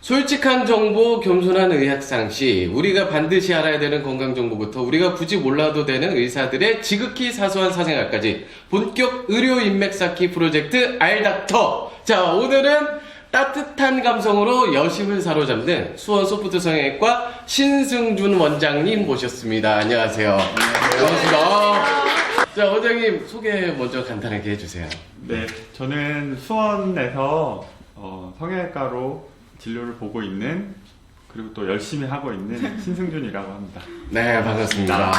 솔직한 정보, 겸손한 의학상시. 우리가 반드시 알아야 되는 건강정보부터 우리가 굳이 몰라도 되는 의사들의 지극히 사소한 사생활까지 본격 의료 인맥 쌓기 프로젝트 알닥터. 자, 오늘은 따뜻한 감성으로 여심을 사로잡는 수원 소프트 성형외과 신승준 원장님 모셨습니다. 안녕하세요. 반갑습니다. 자, 원장님 소개 먼저 간단하게 해주세요. 네, 저는 수원에서 성형외과로 진료를 보고 있는, 그리고 또 열심히 하고 있는 신승준이라고 합니다. 네, 반갑습니다.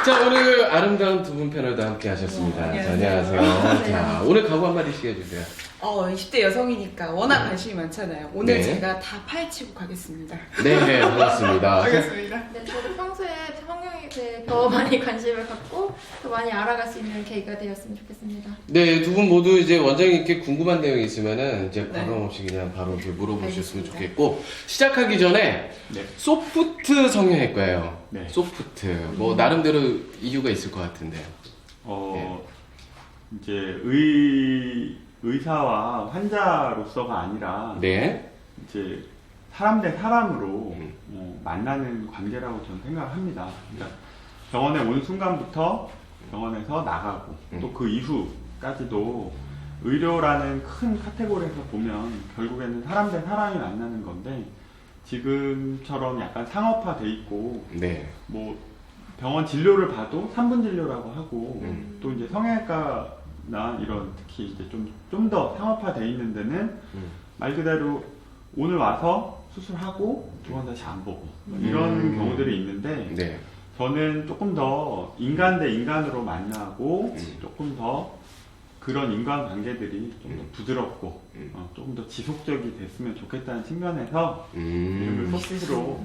자, 오늘 아름다운 두 분 패널도 함께 하셨습니다. 안녕하세요. 자, 오늘 각오 한마디씩 해주세요. 20대 여성이니까 워낙 관심이 많잖아요. 오늘 네. 제가 다 파헤치고 가겠습니다. 네, 반갑습니다. 알겠습니다. 네, 저도 평소에 성형에 대해 더 많이 관심을 갖고 더 많이 알아갈 수 있는 계기가 되었으면 좋겠습니다. 네, 두 분 모두 이제 원장님께 궁금한 내용이 있으면은 이제 네. 과감 없이 그냥 바로 이렇게 물어보셨으면 알겠습니다. 좋겠고, 시작하기 전에 네. 소프트 성형외과예요. 네. 소프트. 뭐 나름대로 이유가 있을 것 같은데요. 이제 의사와 환자로서가 아니라 네. 이제 사람 대 사람으로 만나는 관계라고 저는 생각을 합니다. 그러니까 병원에 온 순간부터 병원에서 나가고 또 그 이후까지도 의료라는 큰 카테고리에서 보면 결국에는 사람 대 사람이 만나는 건데, 지금처럼 약간 상업화돼 있고 네. 뭐 병원 진료를 봐도 3분 진료라고 하고 또 이제 성형외과나 이런 특히 이제 좀 더 상업화돼 있는 데는 말 그대로 오늘 와서 수술하고 두 번 다시 안 보고 이런 경우들이 있는데, 네. 저는 조금 더 인간 대 인간으로 만나고 조금 더 그런 인간관계들이 좀 더 부드럽고 조금 더 지속적이 됐으면 좋겠다는 측면에서 이름을 소프트로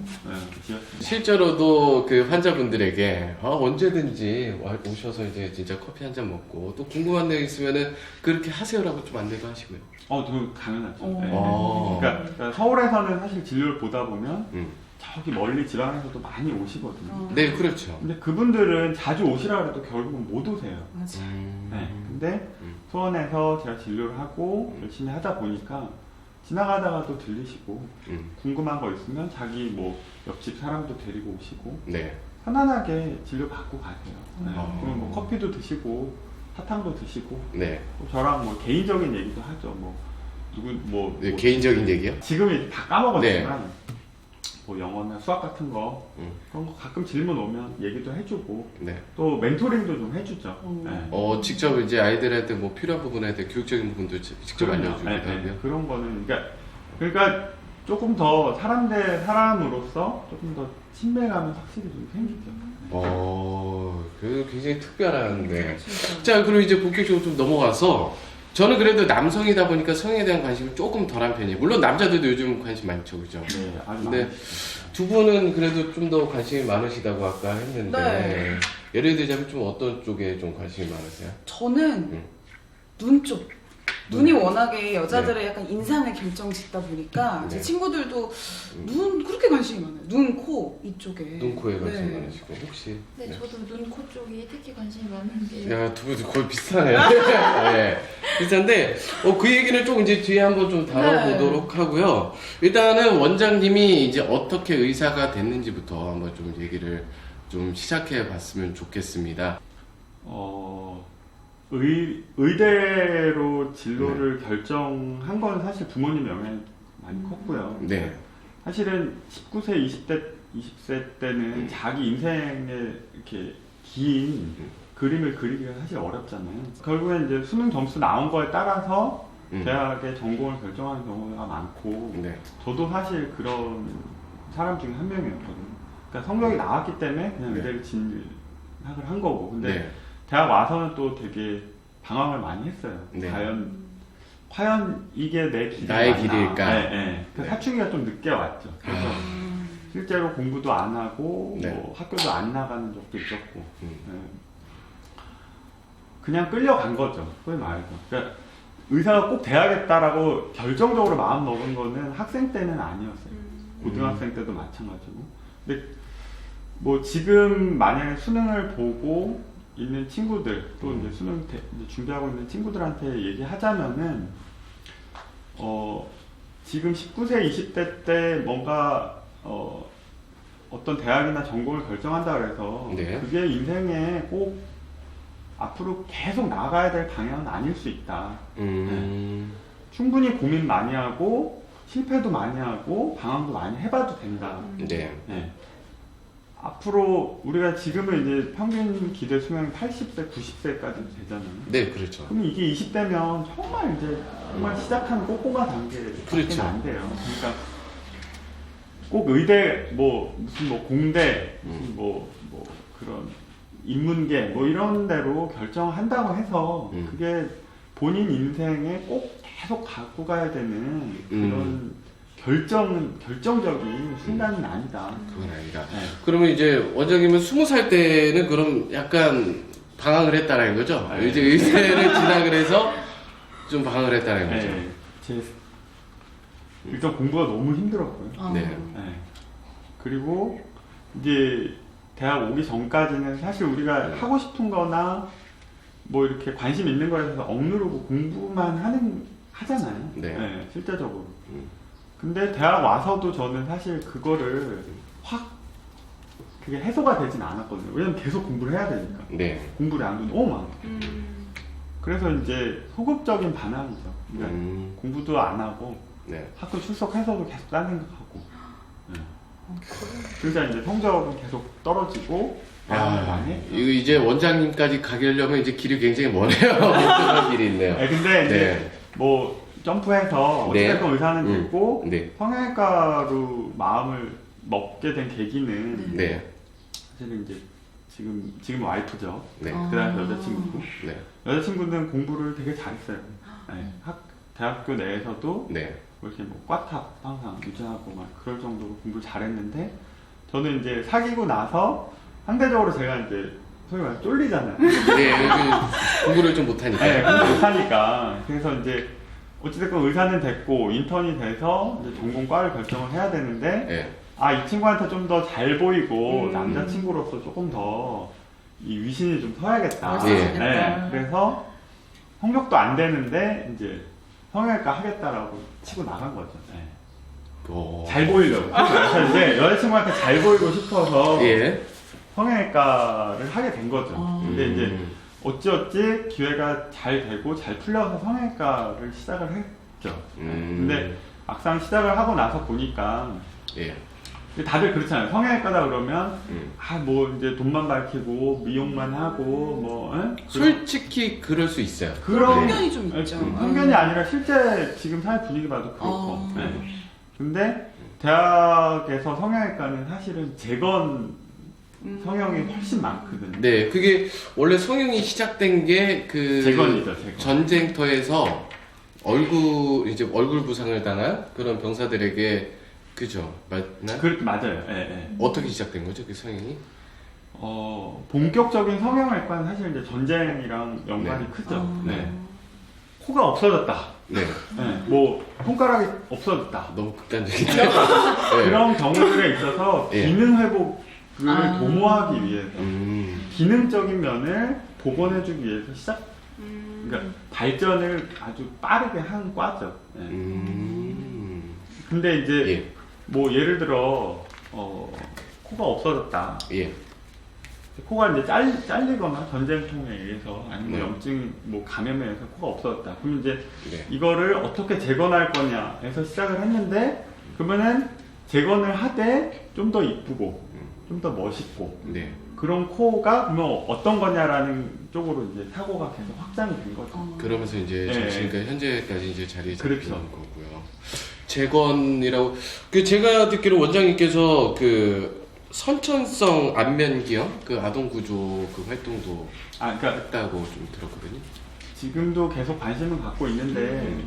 지었습니다. 실제로도 그 환자분들에게 언제든지 오셔서 이제 진짜 커피 한 잔 먹고 또 궁금한 내용 있으면은 그렇게 하세요라고 좀 안내도 하시고요. 저 당연하죠. 네. 어. 그러니까 서울에서는 사실 진료를 보다 보면 저기 멀리 지방에서도 많이 오시거든요. 네, 그렇죠. 근데 그분들은 자주 오시라 해도 결국은 못 오세요. 맞아. 네. 근데 수원에서 제가 진료를 하고 열심히 하다 보니까 지나가다가도 들리시고 궁금한 거 있으면 자기 뭐 옆집 사람도 데리고 오시고 네. 편안하게 진료 받고 가세요. 네. 아. 그러면 뭐 커피도 드시고 사탕도 드시고 네. 또 저랑 뭐 개인적인 얘기도 하죠. 뭐 누구 네, 뭐 개인적인 얘기요? 지금 이제 다 까먹었지만 뭐 영어나 수학 같은 거 그런 거 가끔 질문 오면 얘기도 해주고 네. 또 멘토링도 좀 해주죠. 네. 직접 이제 아이들한테 뭐 필요한 부분에 대해 교육적인 부분도 직접 그럼요. 알려주기도 네, 하고요. 네. 그런 거는 그러니까 조금 더 사람 대 사람으로서 조금 더 친밀감이 확실히 좀 생기죠. 그 굉장히 특별한데. 진짜. 자, 그럼 이제 본격적으로 좀 넘어가서 저는 그래도 남성이다 보니까 성에 대한 관심이 조금 덜한 편이에요. 물론 남자들도 요즘 관심 많죠, 그죠? 네, 아주 근데 많이. 두 분은 그래도 좀 더 관심이 많으시다고 아까 했는데 네. 예를 들자면 좀 어떤 쪽에 좀 관심이 많으세요? 저는 눈 쪽. 눈이 워낙에 여자들의 약간 인상을 결정짓다 보니까 네. 제 친구들도 눈 그렇게 관심이 많아요. 눈, 코 이쪽에. 눈, 코에 관심 네. 많으시고 혹시? 네, 저도 눈, 코 쪽이 특히 관심이 많은 게 야, 두 분 거의 비슷하네요. 네. 비슷한데, 그 얘기는 좀 이제 뒤에 한번 좀 다뤄보도록 하고요. 일단은 원장님이 이제 어떻게 의사가 됐는지부터 한번 좀 얘기를 좀 시작해 봤으면 좋겠습니다. 의대로 진로를 결정한 건 사실 부모님 영향이 많이 컸고요. 네. 사실은 19세, 20세 때는 자기 인생에 이렇게 긴 그림을 그리기가 사실 어렵잖아요. 결국엔 이제 수능 점수 나온 거에 따라서 대학의 전공을 결정하는 경우가 많고, 네. 저도 사실 그런 사람 중에 한 명이었거든요. 그러니까 성적이 나왔기 때문에 그냥 네. 의대를 진학을 한 거고, 근데 네. 대학 와서는 또 되게 방황을 많이 했어요. 네. 과연 이게 내 길이 나의 맞나? 길일까? 네, 네. 그 네. 사춘기가 좀 늦게 왔죠. 그래서 실제로 공부도 안 하고 네. 뭐 학교도 안 나가는 적도 있었고, 네. 그냥 끌려간 거죠. 소위 말해서. 그러니까 의사가 꼭 돼야겠다라고 결정적으로 마음 먹은 거는 학생 때는 아니었어요. 고등학생 때도 마찬가지고. 근데 뭐 지금 만약에 수능을 보고 있는 친구들, 또 이제 수능 이제 준비하고 있는 친구들한테 얘기하자면은 지금 19세, 20대 때 뭔가 어떤 대학이나 전공을 결정한다 그래서 네. 그게 인생에 꼭 앞으로 계속 나아가야 될 방향은 아닐 수 있다. 충분히 고민 많이 하고 실패도 많이 하고 방황도 많이 해봐도 된다. 네. 네. 앞으로 우리가 지금은 이제 평균 기대 수명이 80세, 90세까지 되잖아요. 네, 그렇죠. 그럼 이게 20대면 정말 이제 정말 시작하는 꼬꼬마 단계밖에 그렇죠. 안 돼요. 그러니까 꼭 의대 무슨 공대 무슨 뭐 그런 인문계 뭐 이런 데로 결정한다고 해서 그게 본인 인생에 꼭 계속 갖고 가야 되는 그런 결정적인 순간은 아니다. 그건 아니다. 네. 그러면 이제 원장님은 20살 때는 그럼 약간 방황을 했다는 거죠? 네. 이제 의대를 진학을 해서 좀 방황을 했다는 거죠? 네. 일단 공부가 너무 힘들었고요. 네. 네. 그리고 이제 대학 오기 전까지는 사실 우리가 하고 싶은 거나 뭐 이렇게 관심 있는 거에 대해서 억누르고 공부만 하잖아요. 네. 실제적으로. 근데 대학 와서도 저는 사실 그거를 그게 해소가 되진 않았거든요. 왜냐면 계속 공부를 해야 되니까. 네. 공부를 안 해도 너무 많고. 그래서 이제 소극적인 반항이죠. 그러니까 공부도 안 하고 네. 학교 출석해서도 계속 딴 생각하고. 네. 그러니까 이제 성적은 계속 떨어지고 많이 했죠. 이거 이제 원장님까지 가려면 이제 길이 굉장히 머네요. 못들어갈 길이 있네요. 네, 근데 이제 네. 뭐 점프해서 네. 어쨌든 의사는 됐고 네. 성형외과로 마음을 먹게 된 계기는 네. 사실은 이제 지금 와이프죠. 네. 그다음 여자친구고 네. 여자친구는 공부를 되게 잘했어요. 네. 대학교 내에서도 네. 뭐 이렇게 뭐 과탑 항상 유지하고 막 그럴 정도로 공부를 잘했는데 저는 이제 사귀고 나서 상대적으로 제가 이제 소위 말해 쫄리잖아요. 네. 공부를 좀 못하니까. 네, 공부 못하니까. 그래서 이제 어찌됐건 의사는 됐고 인턴이 돼서 이제 전공과를 결정을 해야 되는데 네. 이 친구한테 좀 더 잘 보이고 남자친구로서 조금 더 이 위신이 좀 서야겠다. 예. 네, 그래서 성적도 안 되는데 이제 성형외과 하겠다라고 치고 나간 거죠. 네. 잘 보이려고. 그래서 이제 여자친구한테 잘 보이고 싶어서 예. 성형외과를 하게 된 거죠. 근데 이제 음. 어찌어찌 기회가 잘 되고 잘 풀려서 성형외과를 시작을 했죠. 근데 막상 시작을 하고 나서 보니까 예. 다들 그렇잖아요. 성형외과다 그러면 뭐 이제 돈만 밝히고 미용만 하고 뭐 솔직히 그럴 수 있어요. 그런 편견이 좀 있죠. 편견이 아니라 실제 지금 사회 분위기 봐도 그렇고. 네. 근데 대학에서 성형외과는 사실은 재건 성형이 훨씬 많거든요. 네, 그게 원래 성형이 시작된 게 그 재건이죠, 재건. 전쟁터에서 얼굴 부상을 당한 그런 병사들에게 그죠, 맞나? 맞아요. 예. 어떻게 시작된 거죠, 그 성형이? 본격적인 성형외과는 사실 이제 전쟁이랑 연관이 네. 크죠. 네. 코가 없어졌다. 네, 네. 뭐 손가락이 없어졌다. 너무 극단적인데. 네. 그런 경우들에 있어서 예. 기능 회복을 도모하기 위해서 기능적인 면을 복원해주기 위해서 그러니까 발전을 아주 빠르게 한 과죠. 네. 근데 이제 예. 뭐 예를 들어 코가 없어졌다. 예. 코가 이제 잘리거나 전쟁통에 의해서 아니면 네. 염증 뭐 감염에 의해서 코가 없어졌다. 그럼 이제 네. 이거를 어떻게 재건할 거냐에서 시작을 했는데 그러면은 재건을 하되 좀 더 이쁘고 좀 더 멋있고 네. 그런 코가 그러면 어떤 거냐라는 쪽으로 이제 사고가 계속 확장이 된 거죠. 그러면서 이제 네. 지금까지 현재까지 이제 자리에 잡힌 그렇죠. 거고요. 재건이라고 제가 듣기로 원장님께서 그 선천성 안면기형 그 아동 구조 그 활동도 그러니까 했다고 좀 들었거든요. 지금도 계속 관심을 갖고 있는데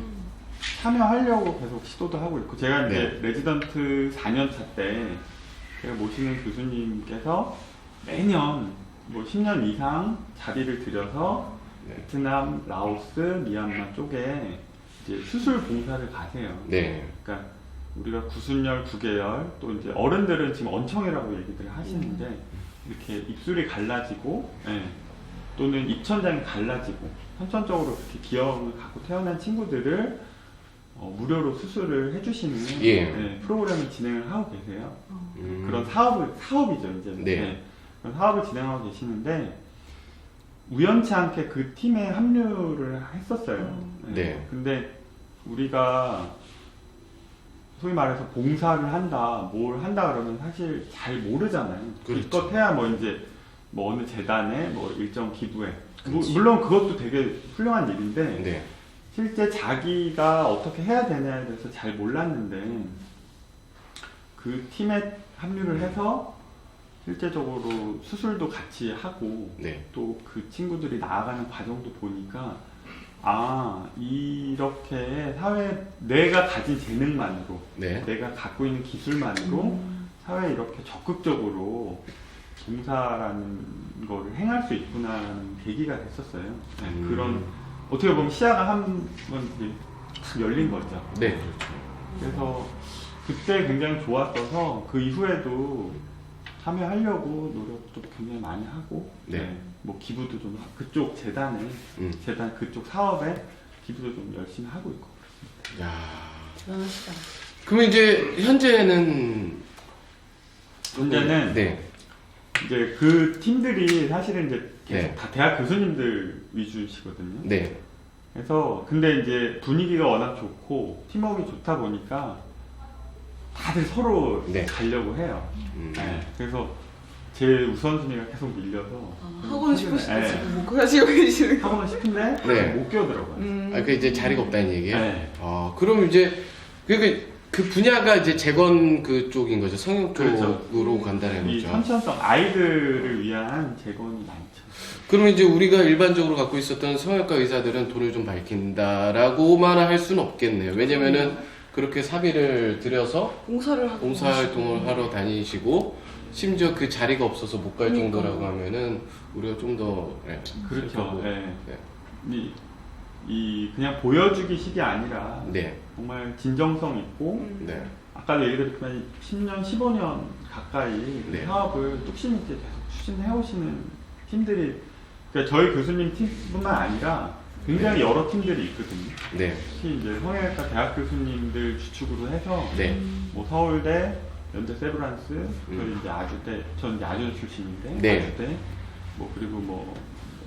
참여하려고 계속 시도도 하고 있고 제가 이제 레지던트 4년차 때 제가 모시는 교수님께서 매년 뭐 10년 이상 자리를 들여서 베트남, 라오스, 미얀마 쪽에 이제 수술 봉사를 가세요. 네. 그러니까 우리가 구순열, 구개열 또 이제 어른들은 지금 언청이라고 얘기들을 하시는데 이렇게 입술이 갈라지고 또는 입천장이 갈라지고 선천적으로 그렇게 기형을 갖고 태어난 친구들을 무료로 수술을 해주시는 예. 네, 프로그램을 진행을 하고 계세요. 음. 그런 사업이죠 이제. 네. 그런 사업을 진행하고 계시는데 우연치 않게 그 팀에 합류를 했었어요. 네. 근데 우리가 소위 말해서 봉사를 한다, 뭘 한다 그러면 사실 잘 모르잖아요. 그렇죠. 기껏해야 뭐 이제 뭐 어느 재단에 뭐 일정 기부에 그렇지. 물론 그것도 되게 훌륭한 일인데 네. 실제 자기가 어떻게 해야 되냐에 대해서 잘 몰랐는데 그 팀에 합류를 해서 실제적으로 수술도 같이 하고 네. 또 그 친구들이 나아가는 과정도 보니까 이렇게 내가 가진 재능만으로 네. 내가 갖고 있는 기술만으로 사회에 이렇게 적극적으로 봉사라는 거를 행할 수 있구나라는 계기가 됐었어요. 네, 그런 어떻게 보면 시야가 한번 탁 열린 거죠. 네. 그렇죠. 그래서 그때 굉장히 좋았어서 그 이후에도 참여하려고 노력도 굉장히 많이 하고 네. 뭐 기부도 좀 그쪽 재단 그쪽 사업에 기부도 좀 열심히 하고 있고 그렇습니다. 야. 대단하시다. 그러면 이제 현재는 네. 이제 그 팀들이 사실은 이제 계속 네. 다 대학 교수님들 위주시거든요. 네. 그래서 근데 이제 분위기가 워낙 좋고 팀워크가 좋다 보니까 다들 서로 네. 가려고 해요. 네. 그래서 제 우선순위가 계속 밀려서 하고는 싶으시다 네. 지금 못 가지고 계시는 거. 하고는 싶은데 네. 못 끼어들어가요. 아, 그 이제 자리가 없다는 얘기예요? 네. 그럼 이제 그 분야가 이제 재건 그쪽인 거죠. 성형 그렇죠. 쪽으로 간다는 이 거죠. 선천성 아이들을 위한 재건이 많죠. 그러면 이제 우리가 일반적으로 갖고 있었던 성형외과 의사들은 돈을 좀 밝힌다라고만 할 수는 없겠네요. 왜냐면은 그렇게 사비를 들여서 봉사를 하고 봉사활동을 하러 다니시고 심지어 그 자리가 없어서 못 갈 그러니까. 정도라고 하면은 우리가 좀 더 그렇죠. 네. 네. 그냥 보여주기식이 아니라 네. 정말 진정성 있고 네. 아까도 얘기드렸지만 10년, 15년 가까이 네. 사업을 뚝심 있게 계속 추진해 오시는 팀들이 그러니까 저희 교수님 팀뿐만 아니라 굉장히 여러 팀들이 있거든요. 네. 특히 이제 성형외과 대학 교수님들 주축으로 해서 네. 뭐 서울대, 연대 세브란스, 저희 이제 아주대, 전 이제 아주 출신인데 네. 아주대, 뭐 그리고 뭐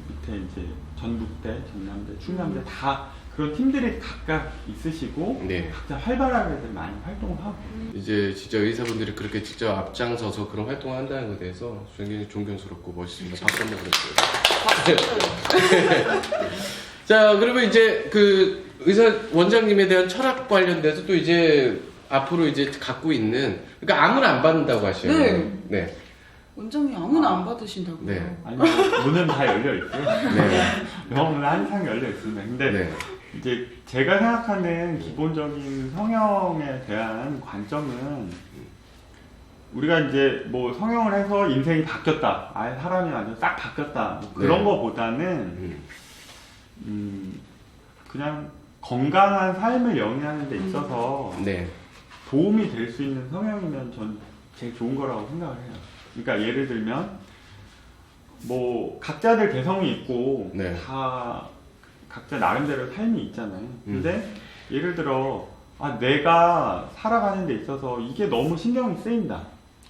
밑에 이제 전북대, 전남대, 충남대 다 그런 팀들이 각각 있으시고 네. 각자 활발하게들 많이 활동을 하고 이제 진짜 의사분들이 그렇게 직접 앞장서서 그런 활동을 한다는 것에 대해서 굉장히 존경스럽고 멋있습니다. 박수 한번 드렸어요. 자, 그러면 이제 그 의사 원장님에 대한 철학 관련돼서 또 이제 앞으로 이제 갖고 있는 그러니까 아무나 안 받는다고 하시요. 네. 네. 원장님 아무나 안 받으신다고요. 네. 아니 문은 다 열려 있고요. 네. 병원은 항상 열려 있습니다. 근데 네. 이제 제가 생각하는 기본적인 성형에 대한 관점은 우리가 이제 뭐 성형을 해서 인생이 바뀌었다, 아예 사람이 완전 싹 바뀌었다 뭐 그런 네. 거보다는 그냥 건강한 삶을 영위하는 데 있어서 네. 도움이 될 수 있는 성형이면 전 제일 좋은 거라고 생각을 해요. 그러니까 예를 들면 뭐 각자들 개성이 있고 네. 다 각자 나름대로 삶이 있잖아요. 근데 예를 들어 내가 살아가는 데 있어서 이게 너무 신경이 쓰인다.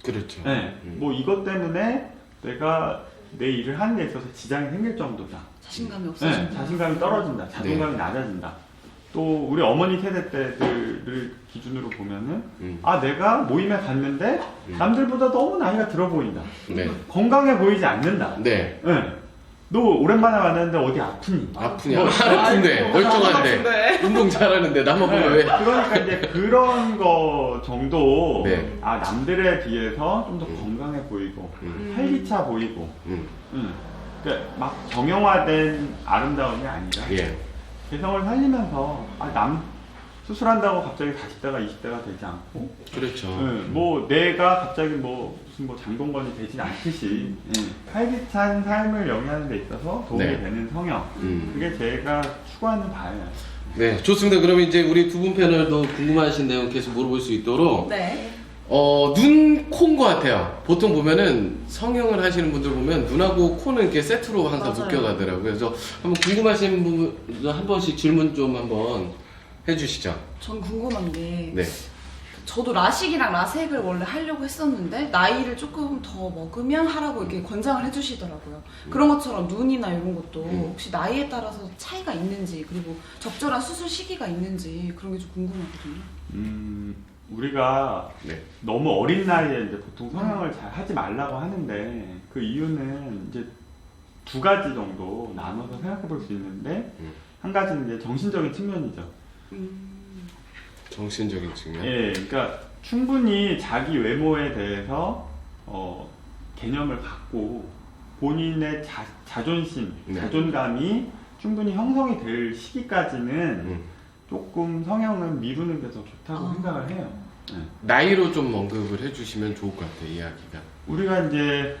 그렇죠. 네. 뭐 이것 때문에 내가 내 일을 하는 데 있어서 지장이 생길 정도다. 자신감이 네. 없어진다. 자신감이 떨어진다. 자존감이 낮아진다. 또 우리 어머니 세대 때들을 기준으로 보면은 내가 모임에 갔는데 남들보다 너무 나이가 들어 보인다. 네. 건강해 보이지 않는다. 네. 네. 너 오랜만에 왔는데 어디 아프니? 아프냐? 아픈데, 멀쩡한데, 운동 잘하는데, 나만 보면 왜? 그러니까 이제 그런 거 정도, 네. 남들에 비해서 좀 더 건강해 보이고, 활기차 보이고, 그러니까 막 정형화된 아름다움이 아니라, 예. 개성을 살리면서, 수술한다고 갑자기 40대가 20대가 되지 않고, 그렇죠. 뭐 내가 갑자기 무슨 장동건이 되진 않듯이 활기찬 삶을 영위하는 데 있어서 도움이 네. 되는 성형 그게 제가 추구하는 바예요. 네, 좋습니다. 그러면 이제 우리 두 분 패널도 궁금하신 내용 계속 물어볼 수 있도록 네. 눈, 코인 것 같아요. 보통 보면은 성형을 하시는 분들 보면 눈하고 코는 이렇게 세트로 항상 맞아요. 묶여가더라고요. 그래서 한번 궁금하신 부분 한 번씩 질문 좀 한번 해주시죠. 전 궁금한 게 네. 저도 라식이랑 라섹을 원래 하려고 했었는데 나이를 조금 더 먹으면 하라고 이렇게 권장을 해주시더라고요. 그런 것처럼 눈이나 이런 것도 혹시 나이에 따라서 차이가 있는지 그리고 적절한 수술 시기가 있는지 그런 게 좀 궁금하거든요. 우리가 네. 너무 어린 나이에 이제 보통 성형을 잘 하지 말라고 하는데 그 이유는 이제 두 가지 정도 나눠서 생각해 볼 수 있는데 한 가지는 이제 정신적인 측면이죠. 정신적인 측면. 예, 그러니까 충분히 자기 외모에 대해서 개념을 갖고 본인의 자존심, 네. 자존감이 충분히 형성이 될 시기까지는 조금 성형은 미루는 게 더 좋다고 생각을 해요. 네. 나이로 좀 언급을 해주시면 좋을 것 같아요, 이야기가. 우리가 이제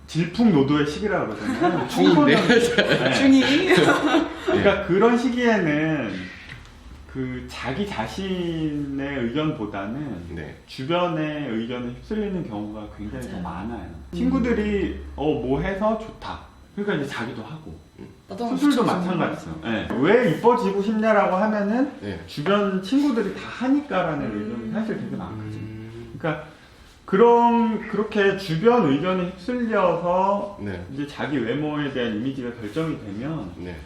질풍노도의 시기라 그러잖아요. 중인데. 네. 준이 그러니까 그런 시기에는 그 자기 자신의 의견보다는 네. 주변의 의견에 휩쓸리는 경우가 굉장히 더 맞아요. 많아요. 친구들이 뭐 해서 좋다. 그러니까 이제 자기도 하고. 나도 한번 수술도 붙여보자. 마찬가지죠. 네. 왜 이뻐지고 싶냐라고 하면은 네. 주변 친구들이 다 하니까라는 의견이 사실 되게 많거든요. 음, 그러니까 그렇게 주변 의견에 휩쓸려서 네. 이제 자기 외모에 대한 이미지가 결정이 되면 네.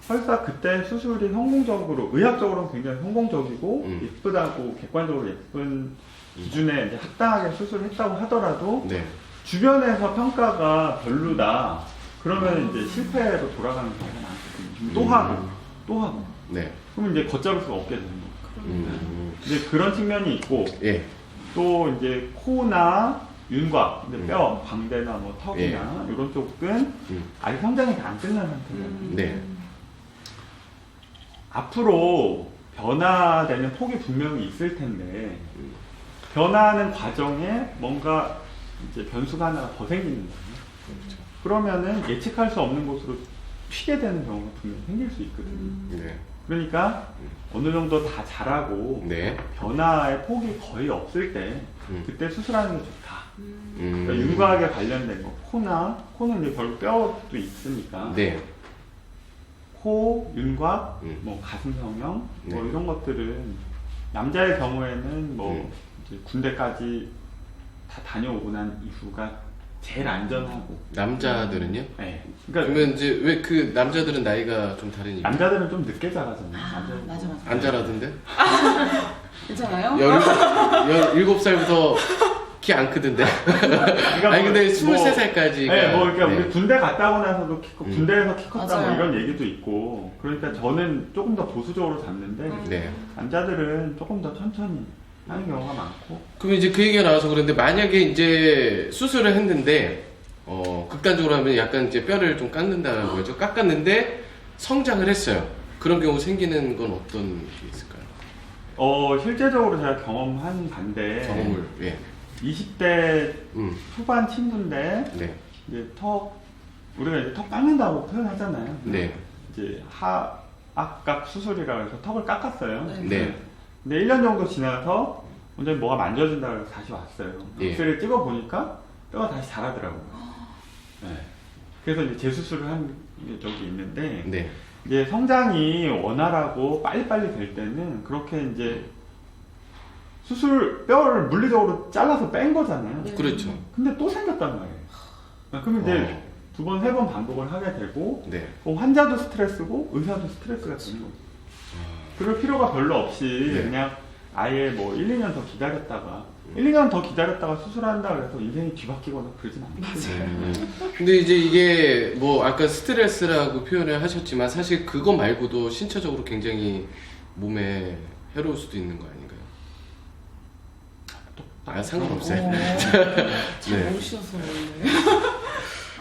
설사 그때 수술이 성공적으로 의학적으로는 굉장히 성공적이고 예쁘다고 객관적으로 예쁜 기준에 이제 합당하게 수술했다고 하더라도 네. 주변에서 평가가 별로다. 그러면 이제 실패로 돌아가는 경우가 많거든요. 또 하고. 네. 그러면 이제 걷잡을 수가 없게 되는 거예요. 이제 그런 측면이 있고 예. 또 이제 코나 윤곽, 이제 뼈, 광대나 뭐 턱이나 이런 쪽은 아직 성장이 다 안 끝난 상태거든요. 네. 앞으로 변화되는 폭이 분명히 있을 텐데 변화하는 과정에 뭔가 이제 변수가 하나 더 생기는 거예요. 그렇죠. 그러면은 예측할 수 없는 곳으로 튀게 되는 경우가 분명히 생길 수 있거든요. 네. 그러니까 어느 정도 다 자라고 네. 변화의 폭이 거의 없을 때 그때 수술하는 게 좋다. 그러니까 음. 윤곽에 관련된 거, 코는 이제 결국 뼈도 있으니까 네. 코, 윤곽, 음. 뭐 가슴 성형, 뭐 네. 이런 것들은 남자의 경우에는 뭐 이제 군대까지 다 다녀오고 난 이후가 제일 안전하고. 남자들은요? 네. 그러니까 그러면 이제 왜 그 남자들은 나이가 좀 다르니까 남자들은 좀 늦게 자라잖아요. 맞아. 안 자라던데? 괜찮아요? 17살부터 키 안 크던데? 그러니까 아니 근데 뭐, 23살까지가 네, 뭐 그러니까 우리 군대 갔다 오고 나서도 군대에서 키 컸다 뭐 맞아요. 이런 얘기도 있고. 그러니까 저는 조금 더 보수적으로 잡는데 네. 남자들은 조금 더 천천히 하는 경우가 많고. 그럼 이제 그 얘기가 나와서 그런데 만약에 이제 수술을 했는데 극단적으로 하면 약간 이제 뼈를 좀 깎는다라고 하죠. 깎았는데 성장을 했어요. 그런 경우 생기는 건 어떤 게 있을까요? 실제적으로 제가 경험한 반대. 경험을 예. 20대 후반 친구인데 네. 이제 우리가 이제 턱 깎는다고 표현하잖아요. 네. 이제 하악각 수술이라고 해서 턱을 깎았어요. 네. 근데 1년 정도 지나서 원장님 뭐가 만져진다고 해서 다시 왔어요. 예. 엑스레이를 찍어 보니까 뼈가 다시 자라더라고요. 네. 그래서 이제 재수술을 한 적이 있는데 네. 이제 성장이 원활하고 빨리빨리 될 때는 그렇게 이제 뼈를 물리적으로 잘라서 뺀 거잖아요. 네. 그렇죠. 근데 또 생겼단 말이에요. 그럼 이제 두 번, 세 번 반복을 하게 되고 네. 환자도 스트레스고 의사도 스트레스가 되는 거죠. 그럴 필요가 별로 없이 네. 그냥 아예 뭐 1, 2년 더 기다렸다가 1, 2년 더 기다렸다가 수술한다 그래서 인생이 뒤바뀌거나 그러진 않아요. 근데 이제 이게 뭐 아까 스트레스라고 표현을 하셨지만 사실 그거 말고도 신체적으로 굉장히 몸에 해로울 수도 있는 거 아닌가요? 상관없어요. 잘 네. 모르셔서 원래.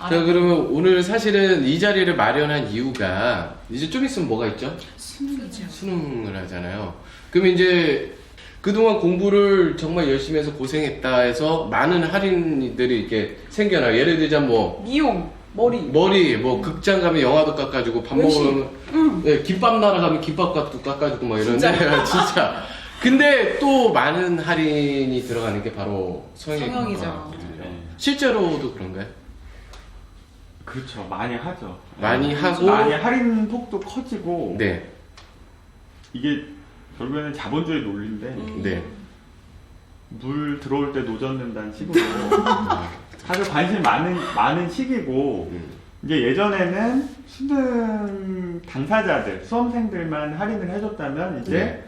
자, 그러면 오늘 사실은 이 자리를 마련한 이유가 이제 좀 있으면 뭐가 있죠? 수능이죠. 수능을 하잖아요. 그러면 이제 그동안 공부를 정말 열심히 해서 고생했다 해서 많은 할인들이 이렇게 생겨나요. 예를 들자면 뭐 미용, 머리. 뭐 극장 가면 영화도 깎아주고 밥 외식. 먹으면 네, 김밥 나라 가면 김밥값도 깎아주고 막 이러는데 진짜. 근데 또 많은 할인이 들어가는 게 바로 성형이죠. 성형이거든요. 네. 실제로도 그런가요? 그렇죠. 많이 하죠. 많이 하고 많이 할인 폭도 커지고 네. 이게 결국에는 자본주의 논리인데 네. 물 들어올 때 노젓는다는 식으로 사실 관심이 많은 시기고 이제 예전에는 수능 당사자들 수험생들만 할인을 해줬다면 이제 네.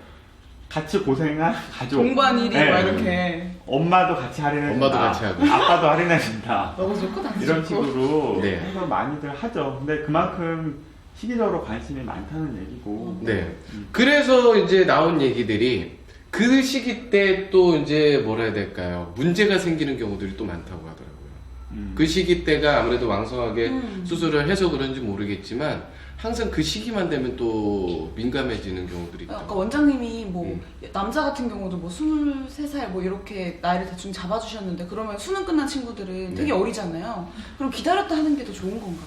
같이 고생한 가족 동반 1위 네. 막 이렇게. 엄마도 같이 할인해준다 엄마도 같이 하고. 아빠도 할인해준다 너무 좋고 난 이런 좋고. 식으로 네. 해서 많이들 하죠. 근데 그만큼 시기적으로 관심이 많다는 얘기고. 네. 그래서 이제 나온 얘기들이 그 시기 때 또 이제 뭐라 해야 될까요? 문제가 생기는 경우들이 또 많다고 하더라고요. 그 시기 때가 아무래도 왕성하게 수술을 해서 그런지 모르겠지만 항상 그 시기만 되면 또 민감해지는 경우들이 있다. 아까 원장님이 뭐 남자 같은 경우도 뭐 23살 뭐 이렇게 나이를 대충 잡아주셨는데 그러면 수능 끝난 친구들은 되게 네. 어리잖아요. 그럼 기다렸다 하는 게 더 좋은 건가요?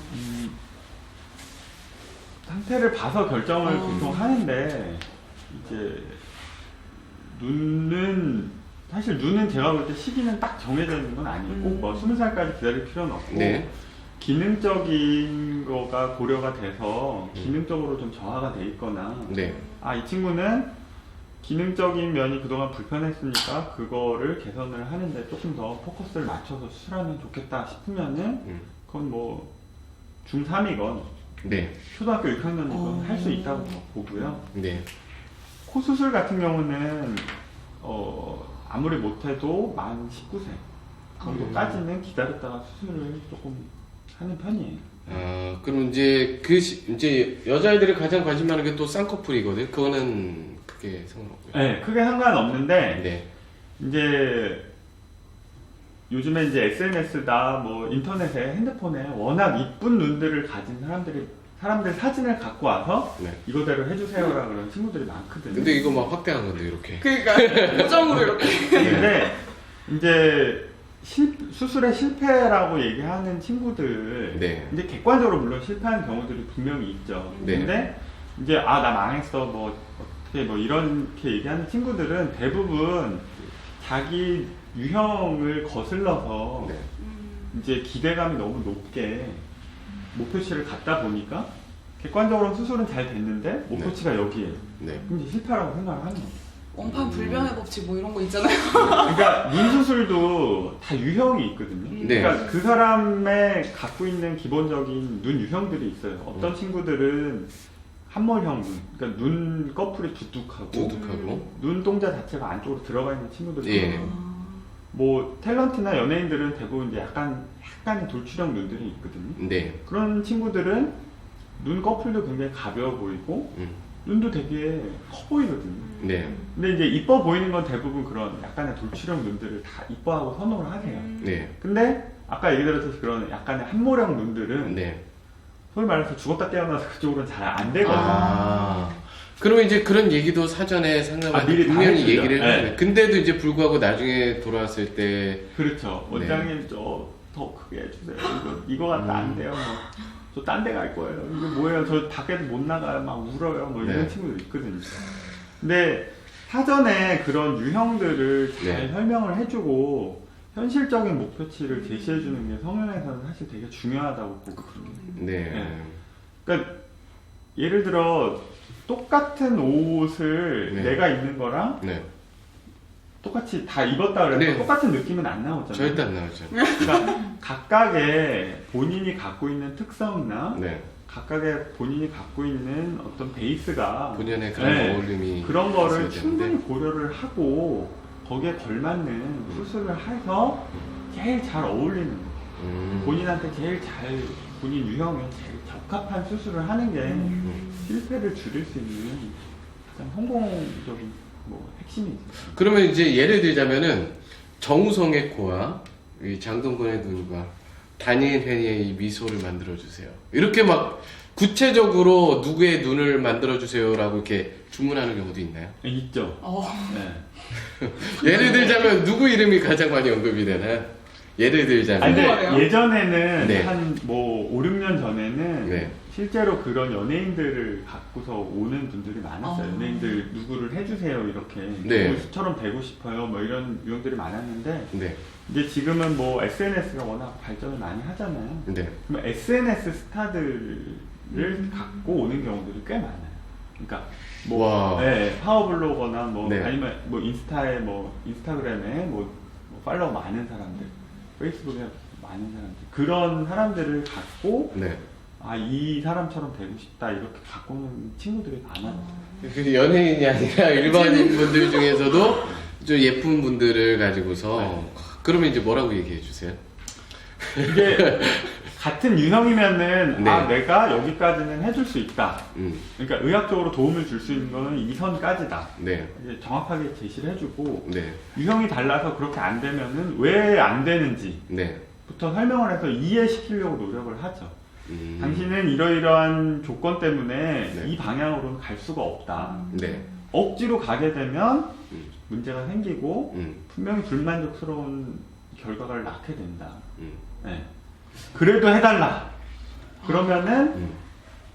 상태를 봐서 결정을 보통 하는데 이제 사실 눈은 제가 볼 때 시기는 딱 정해져 있는 건 아니고 뭐 20살까지 기다릴 필요는 없고 네. 기능적인 거가 고려가 돼서 기능적으로 좀 저하가 돼 있거나 네. 이 친구는 기능적인 면이 그동안 불편했으니까 그거를 개선을 하는데 조금 더 포커스를 맞춰서 수술하면 좋겠다 싶으면은 그건 뭐 중3이건 네. 초등학교 6학년이건 할 수 있다고 보고요. 네. 코 수술 같은 경우는 아무리 못해도 만 19세 정도까지는 기다렸다가 수술을 조금 하는 편이에요. 그럼 이제 이제 여자아이들이 가장 관심 많은 게 또 쌍꺼풀이거든요. 그거는 크게 상관없고요. 네, 크게 상관없는데 네. 이제 요즘에 이제 SNS다 뭐 인터넷에 핸드폰에 워낙 이쁜 눈들을 가진 사람들 사진을 갖고 와서 네. 이거대로 해주세요라 그런 친구들이 많거든요. 근데 이거 막 확대한 건데 이렇게. 그러니까 고정으로 이렇게. 근데 이제 수술의 실패라고 얘기하는 친구들 네. 이제 객관적으로 물론 실패하는 경우들이 분명히 있죠. 네. 근데 이제 나 망했어 뭐 어떻게 뭐 이렇게 얘기하는 친구들은 대부분 자기 유형을 거슬러서 네. 이제 기대감이 너무 높게 목표치를 갖다 보니까 객관적으로 수술은 잘 됐는데 목표치가 여기에 네. 그럼 이제 실패라고 생각을 하는 거죠. 원판 불변의 법칙 뭐 이런 거 있잖아요. 그러니까 눈 수술도 다 유형이 있거든요. 네. 그러니까 그 사람의 갖고 있는 기본적인 눈 유형들이 있어요. 어떤 친구들은 한몰형 눈, 그러니까 눈 꺼풀이 두둑하고. 눈동자 자체가 안쪽으로 들어가 있는 친구들도 예. 있고, 뭐 탤런트나 연예인들은 대부분 이제 약간의 돌출형 눈들이 있거든요. 네. 그런 친구들은 눈 꺼풀도 굉장히 가벼워 보이고 눈도 되게 커 보이거든요. 네. 근데 이제 이뻐 보이는 건 대부분 그런 약간의 돌출형 눈들을 다 이뻐하고 선호를 하세요. 네. 근데 아까 얘기 들었듯이 그런 약간의 한모령 눈들은 네. 소위 말해서 죽었다 깨어나서 그쪽으로는 잘 안 되거든요. 그러면 이제 그런 얘기도 사전에 상담할 때 미리 다 분명히 해주죠. 얘기를 네. 해요. 근데도 이제 불구하고 나중에 돌아왔을 때 그렇죠. 네. 원장님 저 더 크게 해주세요. 이거 같다 안 돼요. 저 딴 데 갈 거예요. 이게 뭐예요? 저 밖에도 못 나가요. 막 울어요. 뭐 이런 네. 친구들 있거든요. 근데 사전에 그런 유형들을 잘 네. 설명을 해주고 현실적인 목표치를 제시해주는 게 성형에서는 사실 되게 중요하다고 보고 네. 네. 그러니까 예를 들어 똑같은 옷을 네. 내가 입는 거랑 네. 똑같이 다 입었다 그래서 네. 똑같은 느낌은 안 나오잖아요. 절대 안 나오죠. 그러니까 각각의 본인이 갖고 있는 특성이나 네. 각각의 본인이 갖고 있는 어떤 베이스가 본연의 그런 네. 어울림이 그런 거를 있어야 충분히 되는데. 고려를 하고 거기에 걸맞는 수술을 해서 제일 잘 어울리는 거. 본인한테 제일 잘 본인 유형에 제일 적합한 수술을 하는 게 실패를 줄일 수 있는 가장 성공적인 뭐 핵심이죠. 그러면 이제 예를 들자면은 정우성의 코와 이 장동건의 눈과 단예현의 이 미소를 만들어 주세요. 이렇게 막 구체적으로 누구의 눈을 만들어 주세요라고 이렇게 주문하는 경우도 있나요? 네, 있죠. 네. 예를 들자면 누구 이름이 가장 많이 언급이 되나요? 예를 들자면 아니, 근데 궁금하네요. 예전에는 네. 한 뭐 5, 6년 전에는 네. 실제로 그런 연예인들을 갖고서 오는 분들이 많았어요. 연예인들 누구를 해주세요 이렇게 네. 누구처럼 되고 싶어요 뭐 이런 유형들이 많았는데 네. 이제 지금은 뭐 SNS가 워낙 발전을 많이 하잖아요. 네. 그럼 SNS 스타들을 갖고 오는 경우들이 꽤 많아요. 그러니까 와. 네, 파워블로거나 뭐 네. 아니면 뭐 인스타그램에 뭐 팔로워 많은 사람들, 페이스북에 많은 사람들 그런 사람들을 갖고 네. 이 사람처럼 되고 싶다 이렇게 갖고 오는 친구들이 많아요. 그 연예인이 아니라 일반인 분들 중에서도 좀 예쁜 분들을 가지고서 네. 그러면 이제 뭐라고 얘기해 주세요? 이게 같은 유형이면은 네. 내가 여기까지는 해줄 수 있다. 음. 그러니까 의학적으로 도움을 줄 수 있는 거는 이 선까지다. 네. 이제 정확하게 제시를 해주고 네. 유형이 달라서 그렇게 안 되면은 왜 안 되는지부터 네. 설명을 해서 이해시키려고 노력을 하죠. 당신은 이러이러한 조건 때문에 네. 이 방향으로는 갈 수가 없다. 네. 억지로 가게 되면 음. 문제가 생기고 음. 분명히 불만족스러운 결과를 낳게 된다. 음. 네. 그래도 해달라. 그러면은 음.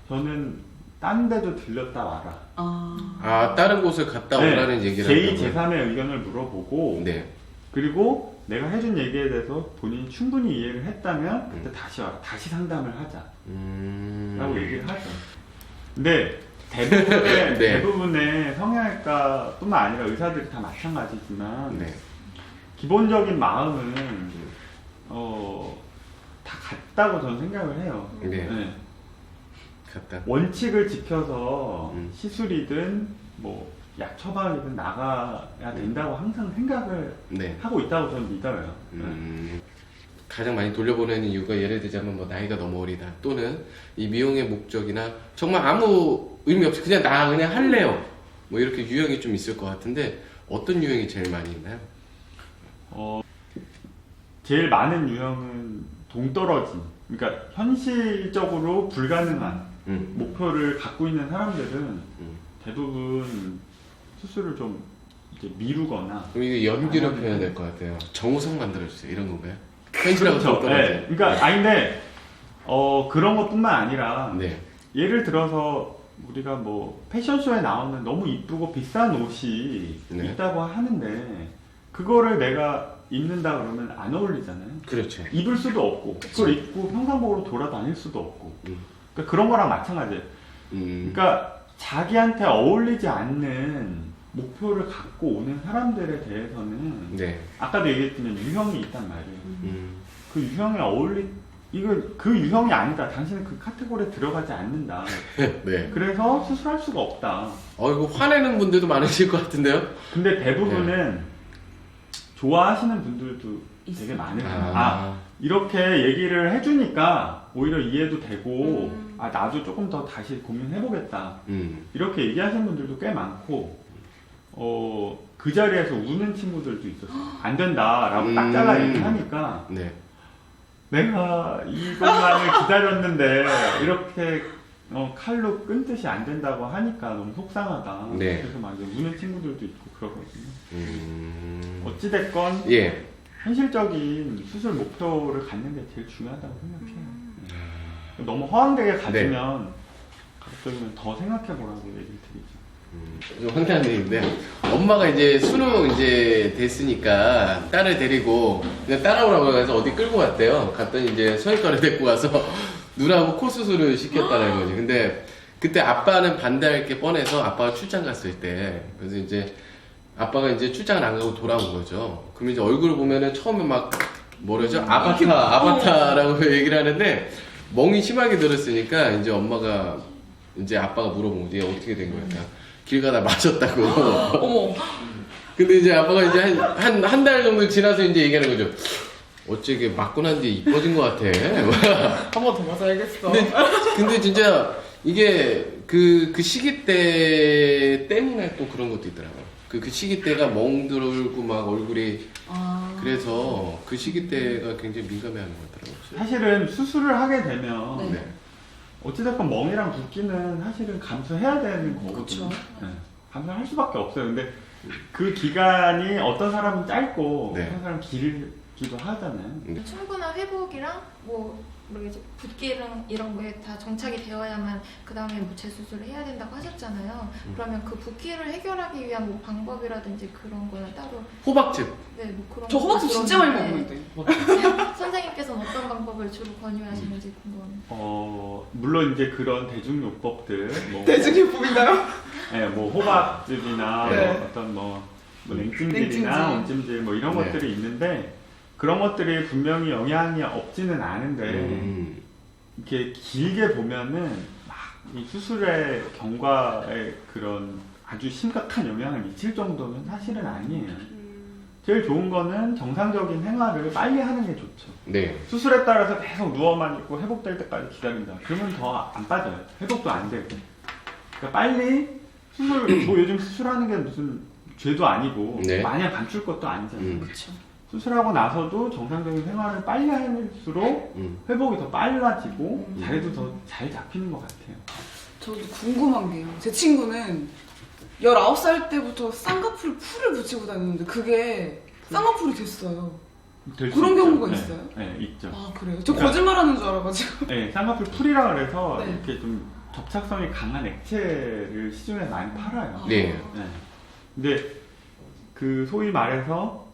저는 딴 데도 들렸다 와라. 아, 다른 곳을 갔다 오라는 얘기를 제2, 한다고요? 제3의 의견을 물어보고 네. 그리고 내가 해준 얘기에 대해서 본인이 충분히 이해를 했다면 그때 다시 와라. 다시 상담을 하자. 라고 얘기를 하죠. 근데 대부분의, 네. 대부분의 성형외과 뿐만 아니라 의사들이 다 마찬가지지만 네. 기본적인 마음은 다 같다고 저는 생각을 해요. 네. 갔다. 원칙을 지켜서 음. 시술이든 뭐 약 처방이든 나가야 된다고 항상 생각을 네. 하고 있다고 저는 믿어요. 가장 많이 돌려보내는 이유가 예를 들자면 뭐 나이가 너무 어리다 또는 이 미용의 목적이나 정말 아무 의미 없이 그냥 나 그냥 할래요 뭐 이렇게 유형이 좀 있을 것 같은데 어떤 유형이 제일 많이 있나요? 제일 많은 유형은 동떨어진, 그러니까 현실적으로 불가능한 목표를 갖고 있는 사람들은 대부분 수술을 좀 이제 미루거나. 그럼 이게 연기로 표현될 것 같아요. 정우성 만들어주세요 이런 건가요? 현실하고 그렇죠. 동떨어진. 네. 그러니까 근데 그런 것뿐만 아니라 네. 예를 들어서 우리가 뭐 패션쇼에 나오는 너무 이쁘고 비싼 옷이 네. 있다고 하는데 그거를 내가 입는다 그러면 안 어울리잖아요. 그렇죠. 입을 수도 없고 그걸 입고 평상복으로 돌아다닐 수도 없고 그러니까 그런 거랑 마찬가지예요. 그러니까 자기한테 어울리지 않는 목표를 갖고 오는 사람들에 대해서는 네. 아까도 얘기했지만 유형이 있단 말이에요. 그 유형에 그 유형이 아니다. 당신은 그 카테고리에 들어가지 않는다. 네. 그래서 수술할 수가 없다. 이거 화내는 분들도 많으실 것 같은데요? 근데 대부분은 좋아하시는 분들도 되게 많으세요. 이렇게 얘기를 해주니까 오히려 이해도 되고 나도 조금 더 다시 고민해보겠다. 이렇게 얘기하시는 분들도 꽤 많고 그 자리에서 우는 친구들도 있었어요. 안 된다라고 딱 잘라 얘기하니까 네. 내가 이것만을 기다렸는데 이렇게 칼로 끊듯이 안 된다고 하니까 너무 속상하다. 네. 그래서 막 이제 우는 친구들도 있고 그러거든요. 어찌됐건 예. 현실적인 수술 목표를 갖는 게 제일 중요하다고 생각해요. 너무 허황되게 가지면 가급적이면 더 생각해보라고 얘기를 드리죠. 좀 황당한 얘기인데 엄마가 이제 수능 이제 됐으니까 딸을 데리고 그냥 따라오라고 해서 어디 끌고 갔대요. 갔더니 이제 성형과를 데리고 가서 눈하고 코 수술을 시켰다는 거지. 근데 그때 아빠는 반대할 게 뻔해서 아빠가 출장 갔을 때 그래서 이제 아빠가 이제 출장을 안 가고 돌아온 거죠. 그럼 이제 얼굴을 보면은 처음에 막 뭐라죠? 아바타라고 얘기를 하는데 멍이 심하게 들었으니까 이제 엄마가 이제 아빠가 물어본 거지. 어떻게 된 거야? 길 가다 맞았다고. 어머. 근데 이제 아빠가 이제 한 달 정도 지나서 이제 얘기하는 거죠. 어째 맞고 난 뒤에 이뻐진 것 같아. 한 번 더 맞아야겠어. 근데 진짜 이게 그 시기 때 때문에 또 그런 것도 있더라고요. 그 시기 때가 멍들고 막 얼굴이 그래서 그 시기 때가 굉장히 민감해하는 것 같더라고요. 사실은 수술을 하게 되면 네. 어찌됐건 멍이랑 붓기는 사실은 감수해야 되는 거거든요. 네. 감수할 수밖에 없어요. 근데 그 기간이 어떤 사람은 짧고 네. 어떤 사람은 길기도 하잖아요. 충분한 회복이랑 뭐 모르겠지 붓기랑 이런 거에 다 정착이 되어야만 그 다음에 뭐 재수술을 해야 된다고 하셨잖아요. 그러면 그 붓기를 해결하기 위한 뭐 방법이라든지 그런 거는 따로 호박즙. 네, 뭐 그런 저 거 호박즙 진짜 많이 들었는데 먹는데. 선생님께서는 어떤 방법을 주로 권유하시는지 궁금합니다. 물론 이제 그런 대중요법들, 뭐, 대중요법인가요? 네, 뭐 호박즙이나 네. 뭐 어떤 뭐 냉찜질이나 냉찜질. 온찜질 뭐 이런 네. 것들이 있는데 그런 것들이 분명히 영향이 없지는 않은데 이렇게 길게 보면은 막 이 수술의 경과에 그런 아주 심각한 영향을 미칠 정도는 사실은 아니에요. 제일 좋은 거는 정상적인 생활을 빨리 하는 게 좋죠. 네. 수술에 따라서 계속 누워만 있고 회복될 때까지 기다린다. 그러면 더 안 빠져요. 회복도 안 되고. 그러니까 빨리 수술, 뭐 요즘 수술하는 게 무슨 죄도 아니고 네. 마냥 감출 것도 아니잖아요. 그렇죠. 수술하고 나서도 정상적인 생활을 빨리 할수록 회복이 더 빨라지고 자리도 더 잘 잡히는 것 같아요. 저도 궁금한 게요. 제 친구는 19살 때부터 쌍꺼풀 풀을 붙이고 다녔는데 그게 쌍꺼풀이 됐어요. 될 수 그런 있죠. 경우가 네. 있어요? 네, 있죠. 아 그래요? 저 그러니까- 거짓말하는 줄 알아가지고. 네, 쌍꺼풀 풀이라 그래서 네. 이렇게 좀 접착성이 강한 액체를 시중에 많이 팔아요. 네. 네. 근데 그 소위 말해서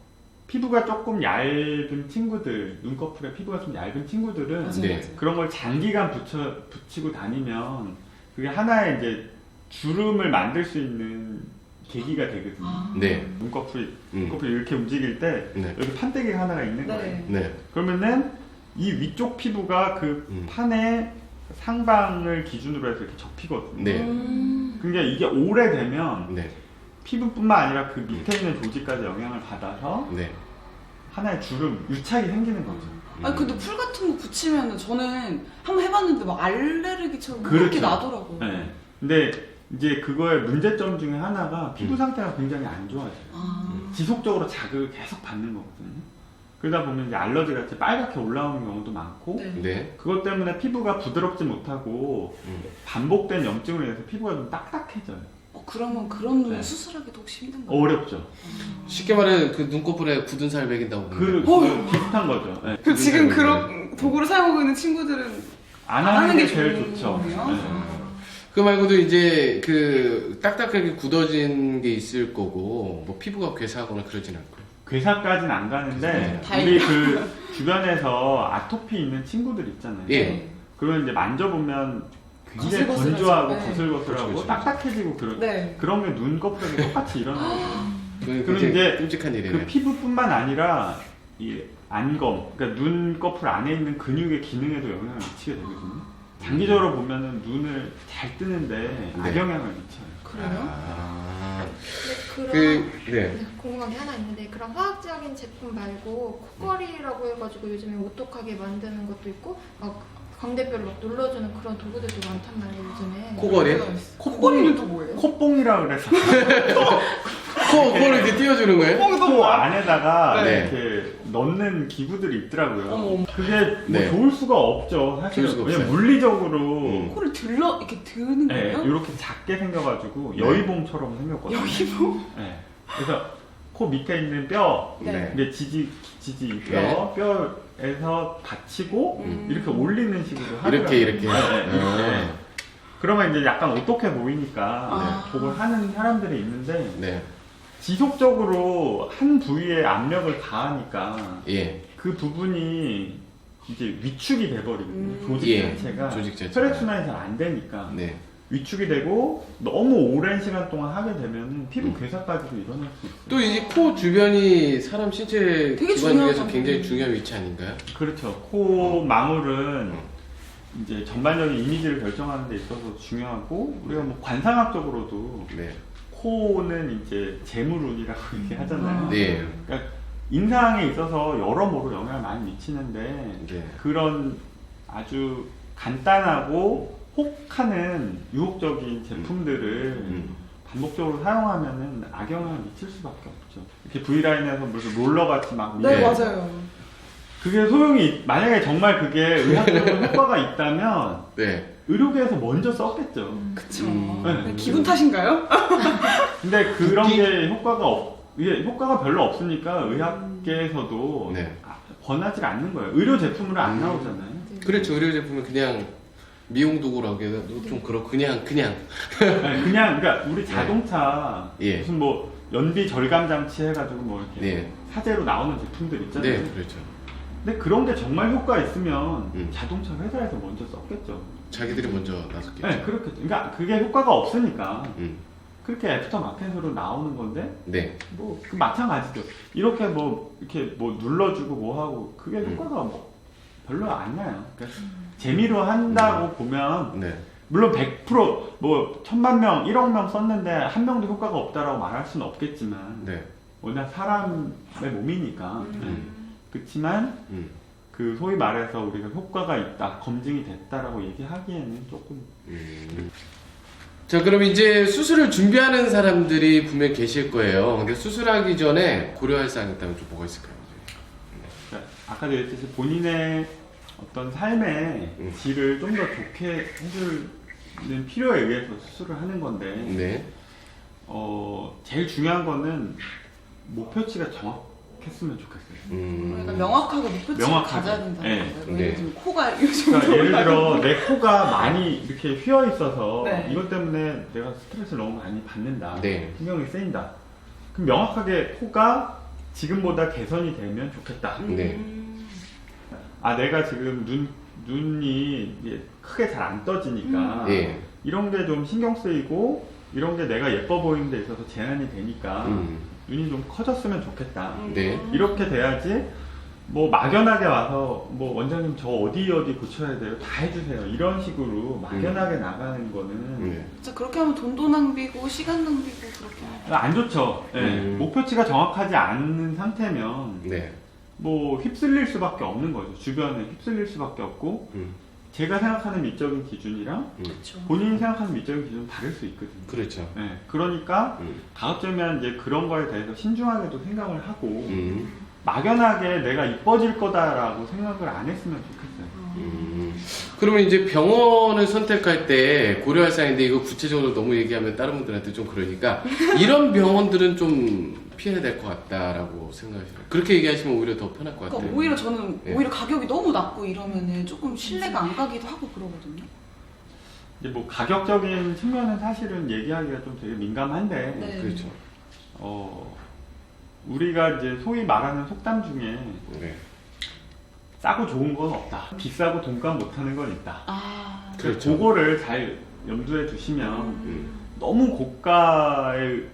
피부가 조금 얇은 친구들, 눈꺼풀에 피부가 좀 얇은 친구들은 맞아요, 네. 맞아요. 그런 걸 장기간 붙이고 다니면 그게 하나의 이제 주름을 만들 수 있는 계기가 되거든요. 아. 네. 눈꺼풀이 이렇게 움직일 때 네. 여기 판때기가 하나가 있는 거예요. 네. 네. 그러면은 이 위쪽 피부가 그 판의 상방을 기준으로 해서 이렇게 접히거든요. 네. 그러니까 이게 오래되면 네. 피부뿐만 아니라 그 밑에 있는 조직까지 영향을 받아서 네. 하나의 주름, 유착이 생기는 거죠. 아니 근데 풀 같은 거 붙이면은 저는 한번 해봤는데 막 알레르기처럼 그렇죠. 그렇게 나더라고요. 네. 근데 이제 그거의 문제점 중에 하나가 피부 상태가 굉장히 안 좋아져요. 아. 지속적으로 자극을 계속 받는 거거든요. 그러다 보면 이제 알러지 같이 빨갛게 올라오는 경우도 많고 네. 네. 그것 때문에 피부가 부드럽지 못하고 반복된 염증으로 인해서 피부가 좀 딱딱해져요. 그러면 그런 눈 네. 수술하기도 혹시 힘든가요? 어렵죠. 쉽게 말해 그 눈꺼풀에 굳은 살 베긴다고 그 보면 비슷한 거죠. 네. 그 지금 네. 그런 도구를 사용하고 있는 친구들은 안 하는 게 제일 좋은 좋죠. 거네요? 네. 그 말고도 이제 그 딱딱하게 굳어진 게 있을 거고 뭐 피부가 괴사하거나 그러진 않고요. 괴사까지는 안 가는데 네. 우리 그 주변에서 아토피 있는 친구들 있잖아요. 예. 그러면 이제 만져보면 굉장히 거슬거슬하죠. 건조하고 네. 거슬거슬하고 그렇죠, 그렇죠. 딱딱해지고 네. 그런 게 눈꺼풀에도 똑같이 일어나는 거예요. 그건 그럼 굉장히 이제 끔찍한 그 일이네요. 피부뿐만 아니라 이 안검, 그러니까 눈꺼풀 안에 있는 근육의 기능에도 영향을 미치게 되거든요. 장기적으로 보면은 눈을 잘 뜨는데 악영향을 미쳐요. 그래요? 아. 근데 네. 네, 궁금한 게 하나 있는데 그런 화학적인 제품 말고 콧걸이라고 해가지고 요즘에 오똑하게 만드는 것도 있고 막 광대뼈를 막 눌러주는 그런 도구들도 많단 말이에요 요즘에. 코걸이? 콧걸이는 또 뭐예요? 콧봉이라 그래서 코를 이렇게 띄워주는 거예요? 코 안에다가 네. 이렇게 넣는 기구들이 있더라고요. 어머. 그게 뭐 네. 좋을 수가 없죠. 사실 좋을 수가 왜냐면 없어요. 물리적으로 코를 들러 이렇게 드는 네, 거예요? 이렇게 작게 생겨가지고 네. 여의봉처럼 생겼거든요. 여기도? 네. 그래서 코 밑에 있는 뼈, 네. 이게 지지 뼈, 네. 뼈에서 받치고 이렇게 올리는 식으로 이렇게, 하더라고요. 이렇게. 네, 네, 이렇게. 아. 그러면 이제 약간 어떻게 보이니까 아. 그걸 하는 사람들이 있는데 네. 지속적으로 한 부위에 압력을 가하니까 예. 그 부분이 이제 위축이 돼버리거든요. 조직 예. 자체가 조직 자체가. 혈액순환이 잘 안 되니까 네. 위축이 되고 너무 오랜 시간 동안 하게 되면은 피부 괴사까지도 일어날 수 있어요. 또 이 코 주변이 사람 신체 되게 기관 중에서 중요하잖아요. 굉장히 중요한 위치 아닌가요? 그렇죠. 코 망울은 이제 전반적인 이미지를 결정하는 데 있어서 중요하고 우리가 뭐 관상학적으로도 네. 코는 이제 재물운이라고 얘기하잖아요. 네. 그러니까 인상에 있어서 여러모로 영향을 많이 미치는데 네. 그런 아주 간단하고 혹하는 유혹적인 제품들을 반복적으로 사용하면은 악영향을 미칠 수밖에 없죠. 이렇게 V라인에서 무슨 롤러같이 막 네, 네. 맞아요. 그게 소용이 만약에 정말 그게 의학적으로 효과가 있다면 네. 의료계에서 먼저 썼겠죠. 그쵸. 네. 기분 탓인가요? 근데 그런 붓기? 게 이게 효과가 별로 없으니까 의학계에서도 네. 권하지 않는 거예요. 의료 제품으로 안 나오잖아요. 네. 그렇죠. 의료 제품은 그냥 미용 도구라고 해도 좀 그렇고 그냥 네, 그냥 그러니까 우리 자동차 예. 무슨 뭐 연비 절감 장치 해가지고 뭐 이렇게 네. 사제로 나오는 제품들 있잖아요. 네, 그렇죠. 근데 그런 게 정말 효과 있으면 음. 자동차 회사에서 먼저 썼겠죠. 자기들이 먼저 나섰겠죠. 네, 그렇겠죠. 그러니까 그게 효과가 없으니까 음. 그렇게 애프터 마켓으로 나오는 건데 네. 뭐 그 마찬가지죠. 이렇게 뭐 눌러주고 뭐 하고 그게 음. 효과가 뭐 별로 안 나요. 그러니까 재미로 한다고 보면 네. 물론 100%뭐 1000만 명, 1억 명 썼는데 한 명도 효과가 없다라고 말할 수는 없겠지만 네. 워낙 사람의 몸이니까 그렇지만 음. 그 소위 말해서 우리가 효과가 있다, 검증이 됐다라고 얘기하기에는 조금 자, 그럼 이제 수술을 준비하는 사람들이 분명 계실 거예요. 근데 수술하기 전에 고려할 사항이 있다면 좀 뭐가 있을까요? 그러니까 아까도 얘기했듯이 본인의 어떤 삶의 질을 좀 더 좋게 해주는 필요에 의해서 수술을 하는 건데 네. 제일 중요한 거는 목표치가 정확했으면 좋겠어요. 그러니까 명확하게 목표치를 명확하게. 가져야 된다는 네. 거예요. 네. 예를 들면 코가 이 정도 그러니까 예를 들어 내 코가 많이 이렇게 휘어 있어서 네. 이것 때문에 내가 스트레스를 너무 많이 받는다. 네. 신경이 쓰인다. 그럼 명확하게 코가 지금보다 개선이 되면 좋겠다. 네. 아 내가 지금 눈이 이제 크게 잘 안 떠지니까 예. 이런 게 좀 신경 쓰이고 이런 게 내가 예뻐 보이는 데 있어서 제한이 되니까 눈이 좀 커졌으면 좋겠다. 네. 이렇게 돼야지 뭐 막연하게 와서 뭐 원장님 저 어디 고쳐야 돼요? 다 해주세요. 이런 식으로 막연하게 나가는 거는 네. 진짜 그렇게 하면 돈도 낭비고 시간 낭비고 그렇게 하면 안 좋죠. 예. 목표치가 정확하지 않은 상태면 네. 뭐 휩쓸릴 수밖에 없는 거죠. 주변에 휩쓸릴 수밖에 없고 제가 생각하는 미적인 기준이랑 그렇죠. 본인이 생각하는 미적인 기준은 다를 수 있거든요. 그렇죠. 네, 그러니까 다음쯤엔 이제 그런 거에 대해서 신중하게도 생각을 하고 막연하게 내가 이뻐질 거다라고 생각을 안 했으면 좋겠어요. 그러면 이제 병원을 선택할 때 고려할 사항인데 이거 구체적으로 너무 얘기하면 다른 분들한테 좀 그러니까 이런 병원들은 좀 피해야 될 것 같다라고 생각하시나요? 그렇게 얘기하시면 오히려 더 편할 것 같아요. 그러니까 오히려 저는 네. 오히려 가격이 너무 낮고 이러면은 조금 신뢰가 안 가기도 하고 그러거든요. 이제 뭐 가격적인 측면은 사실은 얘기하기가 좀 되게 민감한데 네. 그렇죠. 우리가 이제 소위 말하는 속담 중에 네. 싸고 좋은 건 없다. 비싸고 돈값 못하는 건 있다. 아, 그렇죠. 그거를 잘 염두에 두시면 너무 고가의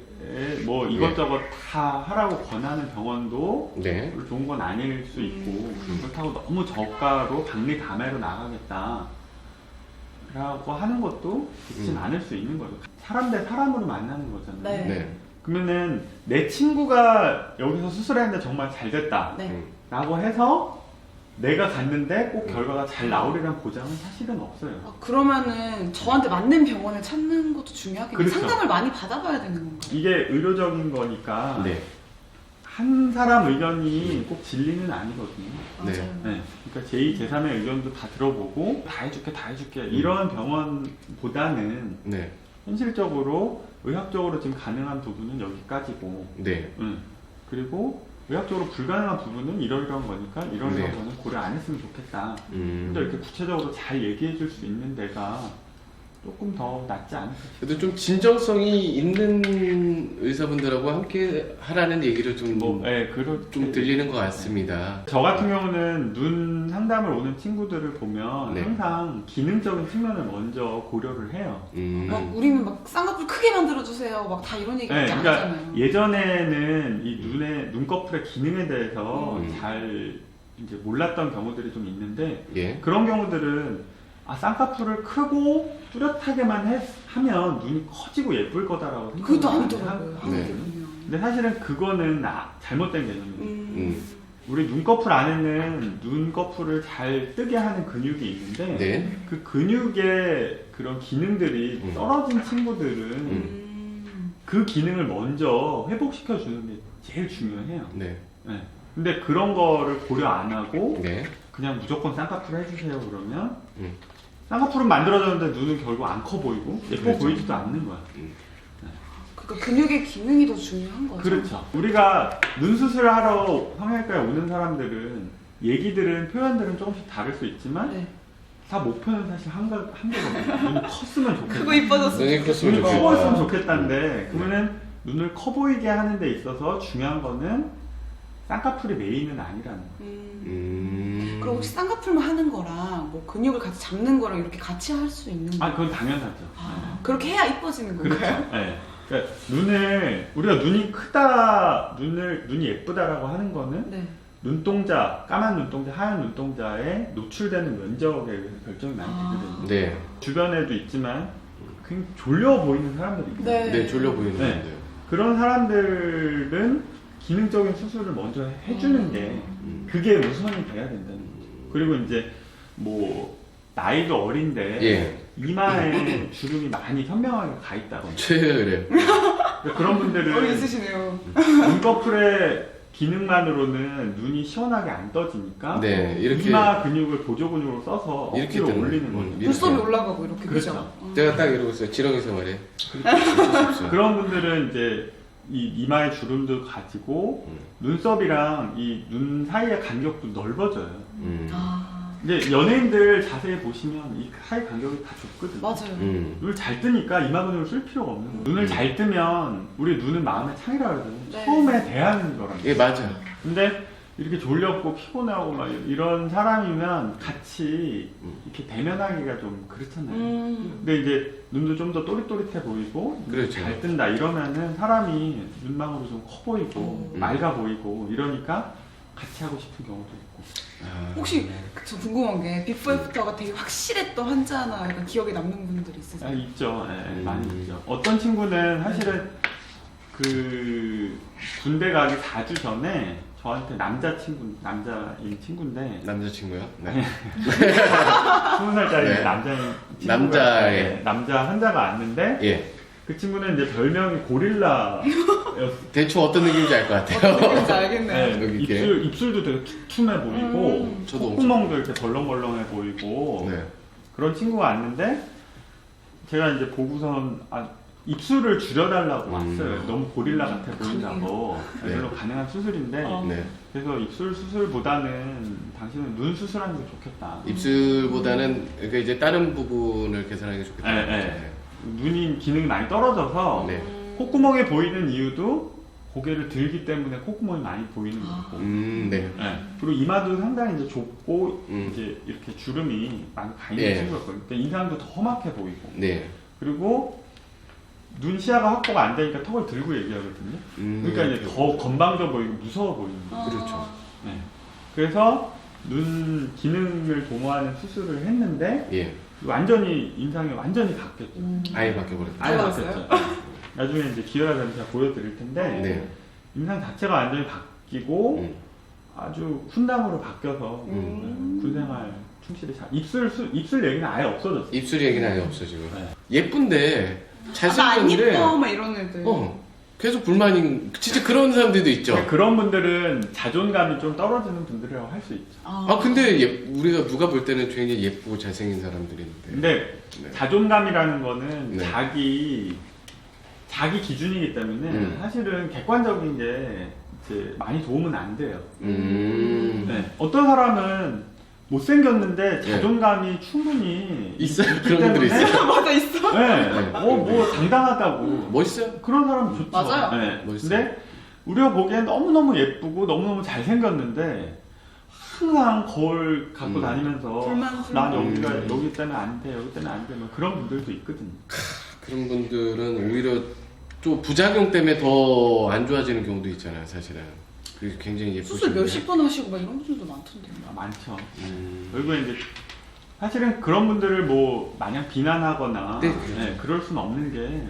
뭐 이것저것 다 하라고 권하는 병원도 네. 별로 좋은 건 아닐 수 있고 그렇다고 너무 저가로 박리담회로 나가겠다 라고 하는 것도 좋진 않을 수 있는 거죠. 사람 대 사람으로 만나는 거잖아요. 네. 네. 그러면은 내 친구가 여기서 수술했는데 정말 잘 됐다 네. 라고 해서 내가 갔는데 꼭 결과가 잘 나오리란 보장은 사실은 없어요. 아, 그러면은 저한테 맞는 병원을 찾는 것도 중요하겠네요. 그렇죠. 상담을 많이 받아봐야 되는 건가요? 이게 의료적인 거니까 네. 한 사람 의견이 꼭 진리는 아니거든요. 네. 맞아요. 네. 그러니까 제2, 제3의 의견도 다 들어보고 다 해줄게 이런 병원보다는 네. 현실적으로 의학적으로 지금 가능한 부분은 여기까지고 네. 그리고 의학적으로 불가능한 부분은 이러이러한 거니까 이런 네. 거는 고려 안 했으면 좋겠다. 근데 이렇게 구체적으로 잘 얘기해 줄 수 있는 데가 조금 더 낫지 않을까 싶어요. 그래도 좀 진정성이 있는 의사분들하고 함께 하라는 얘기를 좀, 좀 들리는 것 같습니다. 저 같은 경우는 눈 상담을 오는 친구들을 보면 네. 항상 기능적인 측면을 먼저 고려를 해요. 막 우리는 막 쌍꺼풀 크게 만들어주세요. 막 다 이런 얘기밖에 안 그러니까 하잖아요. 예전에는 이 눈꺼풀의 기능에 대해서 음. 잘 이제 몰랐던 경우들이 좀 있는데 예. 그런 경우들은 쌍꺼풀을 크고 뚜렷하게만 하면 눈이 커지고 예쁠 거다라고 그것도 생각을 아니더라고요. 하거든요. 네. 근데 사실은 그거는 잘못된 개념이에요. 음. 우리 눈꺼풀 안에는 눈꺼풀을 잘 뜨게 하는 근육이 있는데 네. 그 근육의 그런 기능들이 떨어진 친구들은 그 기능을 먼저 회복시켜 주는 게 제일 중요해요. 네. 네. 근데 그런 거를 고려 안 하고 네. 그냥 무조건 쌍꺼풀 해주세요 그러면 쌍꺼풀은 만들어졌는데 눈은 결국 안 커 보이고 예뻐 그렇죠. 보이지도 않는 거야. 그러니까 근육의 기능이 더 중요한 거죠. 그렇죠. 우리가 눈 수술하러 성형외과에 오는 사람들은 얘기들은 표현들은 조금씩 다를 수 있지만 네. 다 목표는 사실 한계거든요. 눈이 컸으면 좋겠다. 그거 이뻐졌으면 눈이 컸으면 눈이 좋겠다. 커 보였으면 좋겠다는데 그러면은 눈을 커 보이게 하는 데 있어서 중요한 거는 쌍꺼풀이 메인은 아니라는 거예요. 그럼 혹시 쌍꺼풀만 하는 거랑 뭐 근육을 같이 잡는 거랑 이렇게 같이 할 수 있는 거예요? 아 그건 당연하죠. 그렇게 해야 이뻐지는 건가요? 그렇죠. 네. 그러니까 눈을 우리가 눈이 크다, 눈이 예쁘다라고 하는 거는 네. 눈동자, 까만 눈동자, 하얀 눈동자에 노출되는 면적에 의해서 결정이 많이 되거든요. 네. 주변에도 있지만 굉장히 졸려 보이는 사람들이 있어요. 네. 네, 졸려 보이는 네. 건데요. 그런 사람들은 기능적인 수술을 먼저 해주는 게 그게 우선이 돼야 된다는 거죠. 그리고 이제 뭐 나이도 어린데 예. 이마에 주름이 많이 선명하게 가 있다거나 그래요. 그런 분들은 머리 있으시네요. 눈꺼풀의 기능만으로는 눈이 시원하게 안 떠지니까 네, 이렇게 이마 근육을 보조 근육으로 써서 이렇게 억지로 되는 올리는 거예요. 거죠. 눈썹이 올라가고 이렇게 그렇죠. 그죠? 제가 딱 이러고 있어요. 지렁이 생활에. 그런 분들은 이제 이 이마의 주름도 가지고 눈썹이랑 이 눈 사이의 간격도 넓어져요. 근데 연예인들 자세히 보시면 이 사이 간격이 다 좁거든요. 맞아요. 눈을 잘 뜨니까 이마 근육을 쓸 필요가 없는 거예요. 눈을 잘 뜨면 우리 눈은 마음의 창이라고 하거든요. 네. 처음에 대하는 거라는 예, 맞아. 근데 이렇게 졸렸고 피곤하고 막 이런 사람이면 같이 이렇게 대면하기가 좀 그렇잖아요. 근데 이제 눈도 좀 더 또릿또릿해 보이고 그렇죠. 잘 뜬다 이러면은 사람이 눈망울이 좀 커 보이고 음. 맑아 보이고 이러니까 같이 하고 싶은 경우도 있고. 혹시 저 궁금한 게 비포 애프터가 되게 확실했던 환자나 약간 기억에 남는 분들이 있으세요? 아, 있죠. 예, 많이 있죠. 어떤 친구는 사실은 그 군대 가기 4주 전에 저한테 남자인 친구인데 남자친구요? 네. 20살짜리 네. 남자인 친구가 남자의. 남자 환자가 왔는데 예. 그 친구는 이제 별명이 고릴라였어요. 대충 어떤 느낌인지 알 것 같아요. 어떻게 알겠네요. 네, 여기 이렇게. 입술도 되게 툭툭해 보이고 저도 콧구멍도 이렇게 벌렁벌렁해 보이고 네. 그런 친구가 왔는데 제가 이제 보고선 입술을 줄여달라고 왔어요. 너무 고릴라 같아 보인다고. 네. 별로 가능한 수술인데 네. 그래서 입술 수술보다는 당신은 눈 수술하는 게 좋겠다. 입술보다는 그러니까 이제 다른 부분을 개선하는 게 좋겠다. 네, 네. 눈이 기능이 많이 떨어져서 네. 콧구멍에 보이는 이유도 고개를 들기 때문에 콧구멍이 많이 보이는 거고. 네. 네. 그리고 이마도 상당히 이제 좁고 음. 이제 이렇게 주름이 많이 가 있는 예. 친구였거든요. 그러니까 인상도 더 험악해 보이고. 네. 그리고 눈 시야가 확보가 안 되니까 턱을 들고 얘기하거든요. 그러니까 이제 더 건방져 보이고 무서워 보이는 거예요. 그렇죠. 네. 그래서 눈 기능을 도모하는 수술을 했는데 예. 완전히 인상이 완전히 바뀌었죠. 아예 바뀌어버렸다. 아예 달라졌어요? 바뀌었죠. 나중에 이제 기회가 되면 제가 보여드릴 텐데 네. 인상 자체가 완전히 바뀌고 아주 훈남으로 바뀌어서 군생활 충실히 잘 입술 얘기는 아예 없어졌어요. 입술 얘기는 아예 없어 지금. 네. 예쁜데 안 잘생겼는데 예뻐 막 이런 애들. 계속 불만인 진짜 그런 사람들도 있죠. 그런 분들은 자존감이 좀 떨어지는 분들이라고 할 수 있죠. 근데 우리가 누가 볼 때는 굉장히 예쁘고 잘생긴 사람들인데. 근데 네. 자존감이라는 거는 네. 자기 기준이기 때문에 사실은 객관적인 게 이제 많이 도움은 안 돼요. 네. 어떤 사람은 못생겼는데 자존감이 충분히 있어요. 있기 그런 분들이 때문에 있어요. 맞아 있어. 네. 뭐 당당하다고. 멋있어요? 그런 사람 좋죠. 맞아요. 네. 멋있어요. 근데 우리가 보기엔 너무너무 예쁘고 너무너무 잘생겼는데 항상 거울 갖고 다니면서 불만불만. 난 여기 때문에 안 돼, 여기 때문에 안 돼. 뭐 그런 분들도 있거든요. 그런 분들은 오히려 좀 부작용 때문에 더 안 좋아지는 경우도 있잖아요, 사실은. 그래서 굉장히 예쁘신데. 수술 몇십 번 하시고 막 이런 분들도 많던데. 많죠. 결국에 이제 사실은 그런 분들을 뭐 마냥 비난하거나 네. 그럴 수는 없는 게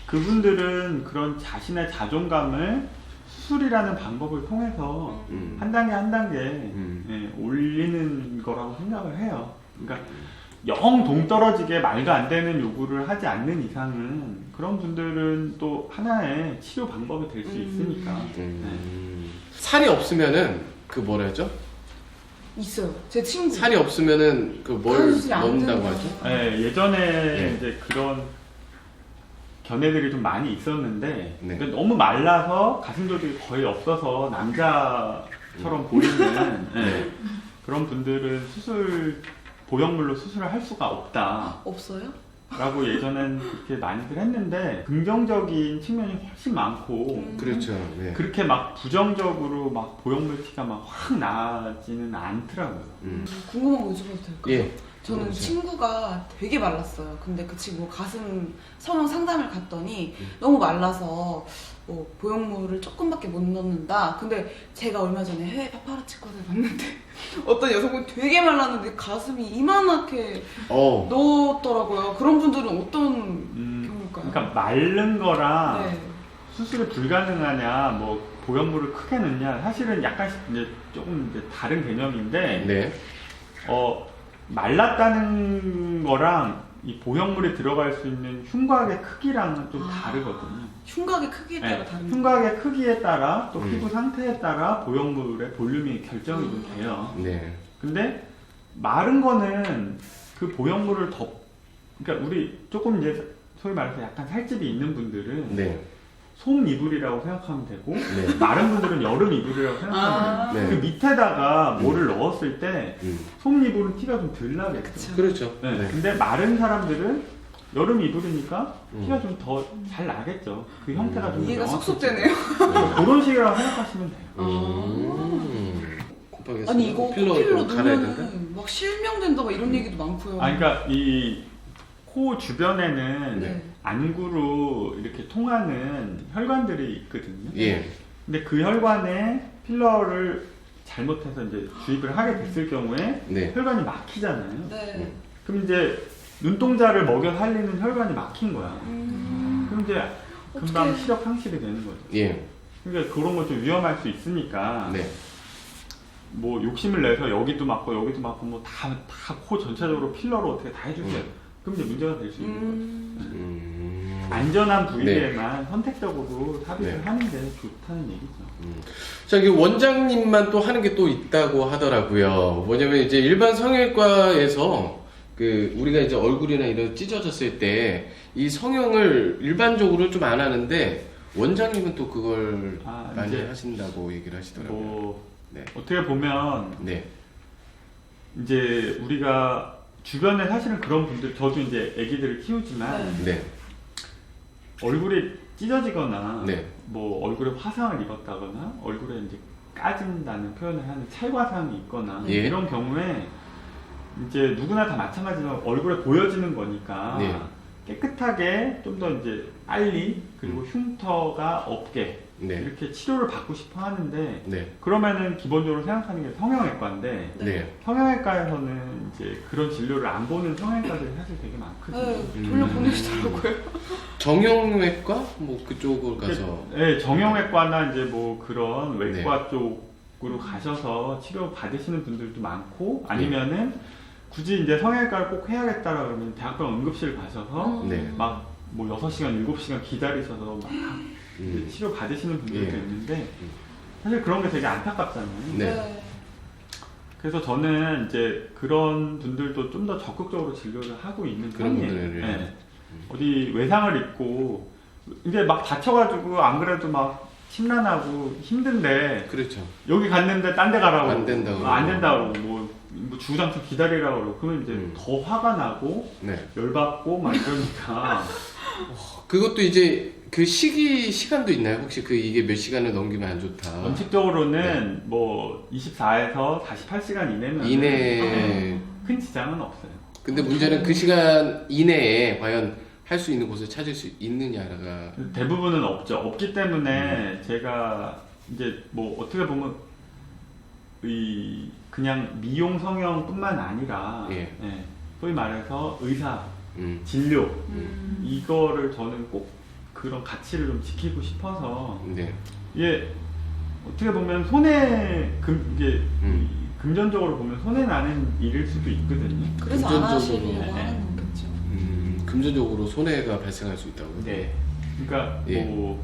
그분들은 그런 자신의 자존감을 수술이라는 방법을 통해서 한 단계 한 단계 올리는 거라고 생각을 해요. 그러니까 영 동떨어지게 말도 안 되는 요구를 하지 않는 이상은 그런 분들은 또 하나의 치료 방법이 될 수 있으니까. 살이 없으면은 그 뭐라 하죠? 있어요. 제 친구. 살이 없으면은 그 뭘 수술이 안 넣는다고 되는 하죠? 네, 예전에 네. 이제 그런 견해들이 좀 많이 있었는데 네. 근데 너무 말라서 가슴 조직이 거의 없어서 남자 것처럼 보이는 예, 그런 분들은 보형물로 수술을 할 수가 없다. 없어요? 라고 예전엔 그렇게 많이들 했는데 긍정적인 측면이 훨씬 많고 그렇죠. 네. 그렇게 막 부정적으로 막 보형물 티가 막 확 나지는 않더라고요. 궁금한 거 여쭤봐도 될까요? 예. 저는 그렇죠. 친구가 되게 말랐어요. 근데 그 친구 가슴 성형 상담을 갔더니 너무 말라서 뭐 보형물을 조금밖에 못 넣는다. 근데 제가 얼마 전에 해외 파파라치 거를 봤는데 어떤 여성분이 되게 말랐는데 가슴이 이만하게 넣었더라고요. 그런 분들은 어떤 경우일까요? 그러니까 마른 거랑 네. 수술이 불가능하냐, 뭐 보형물을 크게 넣냐, 사실은 약간씩 이제 조금 이제 다른 개념인데, 네. 말랐다는 거랑 이 보형물이 들어갈 수 있는 흉곽의 크기랑은 좀 다르거든요. 흉곽의 크기에 따라 네, 다른 흉곽의 크기에 따라 또 피부 상태에 따라 보형물의 볼륨이 결정이 좀 돼요. 네. 근데 마른 거는 그 보형물을 그러니까 우리 조금 이제 소위 말해서 약간 살집이 있는 분들은 네. 솜 이불이라고 생각하면 되고 네. 마른 분들은 여름 이불이라고 생각하면 돼요. 네. 그 밑에다가 뭐를 넣었을 때 솜 이불은 티가 좀 덜 나겠죠. 그렇죠. 네. 네. 근데 마른 사람들은 여름 이불이니까 티가 좀 더 잘 나겠죠. 그 형태가 좀 이해가 명확해지죠. 쏙쏙되네요. 그런 식이라고 생각하시면 돼요. 콧방에서 아니 이거 필러 필러 갈아야 된다? 넣으면 막 실명된다 막 이런 얘기도 많고요. 아, 그러니까 이 코 주변에는 네. 안구로 이렇게 통하는 혈관들이 있거든요. 예. 근데 그 혈관에 필러를 잘못해서 이제 주입을 하게 됐을 경우에 네. 혈관이 막히잖아요. 네. 그럼 이제 눈동자를 먹여 살리는 혈관이 막힌 거야. 그럼 이제 금방 어떡해. 시력 상실이 되는 거죠. 예. 그러니까 그런 거 좀 위험할 수 있으니까 네. 뭐 욕심을 내서 여기도 맞고 여기도 맞고 뭐 다 코 전체적으로 필러로 어떻게 다 해주세요. 그럼 이제 문제가 될 수 있는 거죠. 안전한 부위에만 선택적으로 삽입을 네. 하는 게 좋다는 얘기죠. 자, 이 원장님만 또 하는 게 또 있다고 하더라고요. 뭐냐면 이제 일반 성형외과에서 우리가 이제 얼굴이나 이런 찢어졌을 때 이 성형을 일반적으로 좀 안 하는데 원장님은 또 그걸 많이 이제 하신다고 얘기를 하시더라고요. 뭐 네. 어떻게 보면 네. 이제 우리가 주변에 사실은 그런 분들, 저도 이제 아기들을 키우지만 네. 얼굴이 찢어지거나 네. 뭐 얼굴에 화상을 입었다거나 얼굴에 이제 까진다는 표현을 하는 찰과상이 있거나 예. 이런 경우에 이제 누구나 다 마찬가지지만 얼굴에 보여지는 거니까 네. 깨끗하게 좀 더 이제 빨리 그리고 흉터가 없게 네. 이렇게 치료를 받고 싶어 하는데 네. 그러면은 기본적으로 생각하는 게 성형외과인데 네. 성형외과에서는 이제 그런 진료를 안 보는 성형외과들이 사실 되게 많거든요. 네, 돌려보내시더라고요. 정형외과? 뭐 그쪽으로 가서. 네, 정형외과나 이제 뭐 그런 외과 쪽으로 가셔서 치료 받으시는 분들도 많고 아니면은 굳이 이제 성형외과를 꼭 해야겠다라 그러면 대학병원 응급실 가셔서 네. 막 뭐 6시간, 7시간 기다리셔서 막 이제 치료 받으시는 분들도 예. 있는데 사실 그런 게 되게 안타깝잖아요. 네. 그래서 저는 이제 그런 분들도 좀 더 적극적으로 진료를 하고 있는 그런 편이에요. 분들을. 네. 어디 외상을 입고 이제 막 다쳐가지고 안 그래도 막 심란하고 힘든데 그렇죠. 여기 갔는데 딴 데 가라고 안 된다고 안 된다고 뭐 주구장창 기다리라고 그러고 그러면 이제 더 화가 나고 네. 열받고 막 이러니까 그것도 이제 그 시간도 있나요? 혹시 이게 몇 시간을 넘기면 안 좋다. 원칙적으로는 뭐 24에서 48시간 이내면 이내. 큰 지장은 없어요. 근데 문제는 그 시간 이내에 과연 할 수 있는 곳을 찾을 수 있느냐가. 대부분은 없죠. 없기 때문에 제가 이제 뭐 어떻게 보면 그냥 미용 성형뿐만 아니라 예. 소위 말해서 의사 진료 이거를 저는 꼭 그런 가치를 좀 지키고 싶어서 네. 이게 어떻게 보면 이게 금전적으로 보면 손해 나는 일일 수도 있거든요. 그래서 안 하시려고 네. 하는 거겠죠. 금전적으로 손해가 발생할 수 있다고요? 네. 그러니까 예. 뭐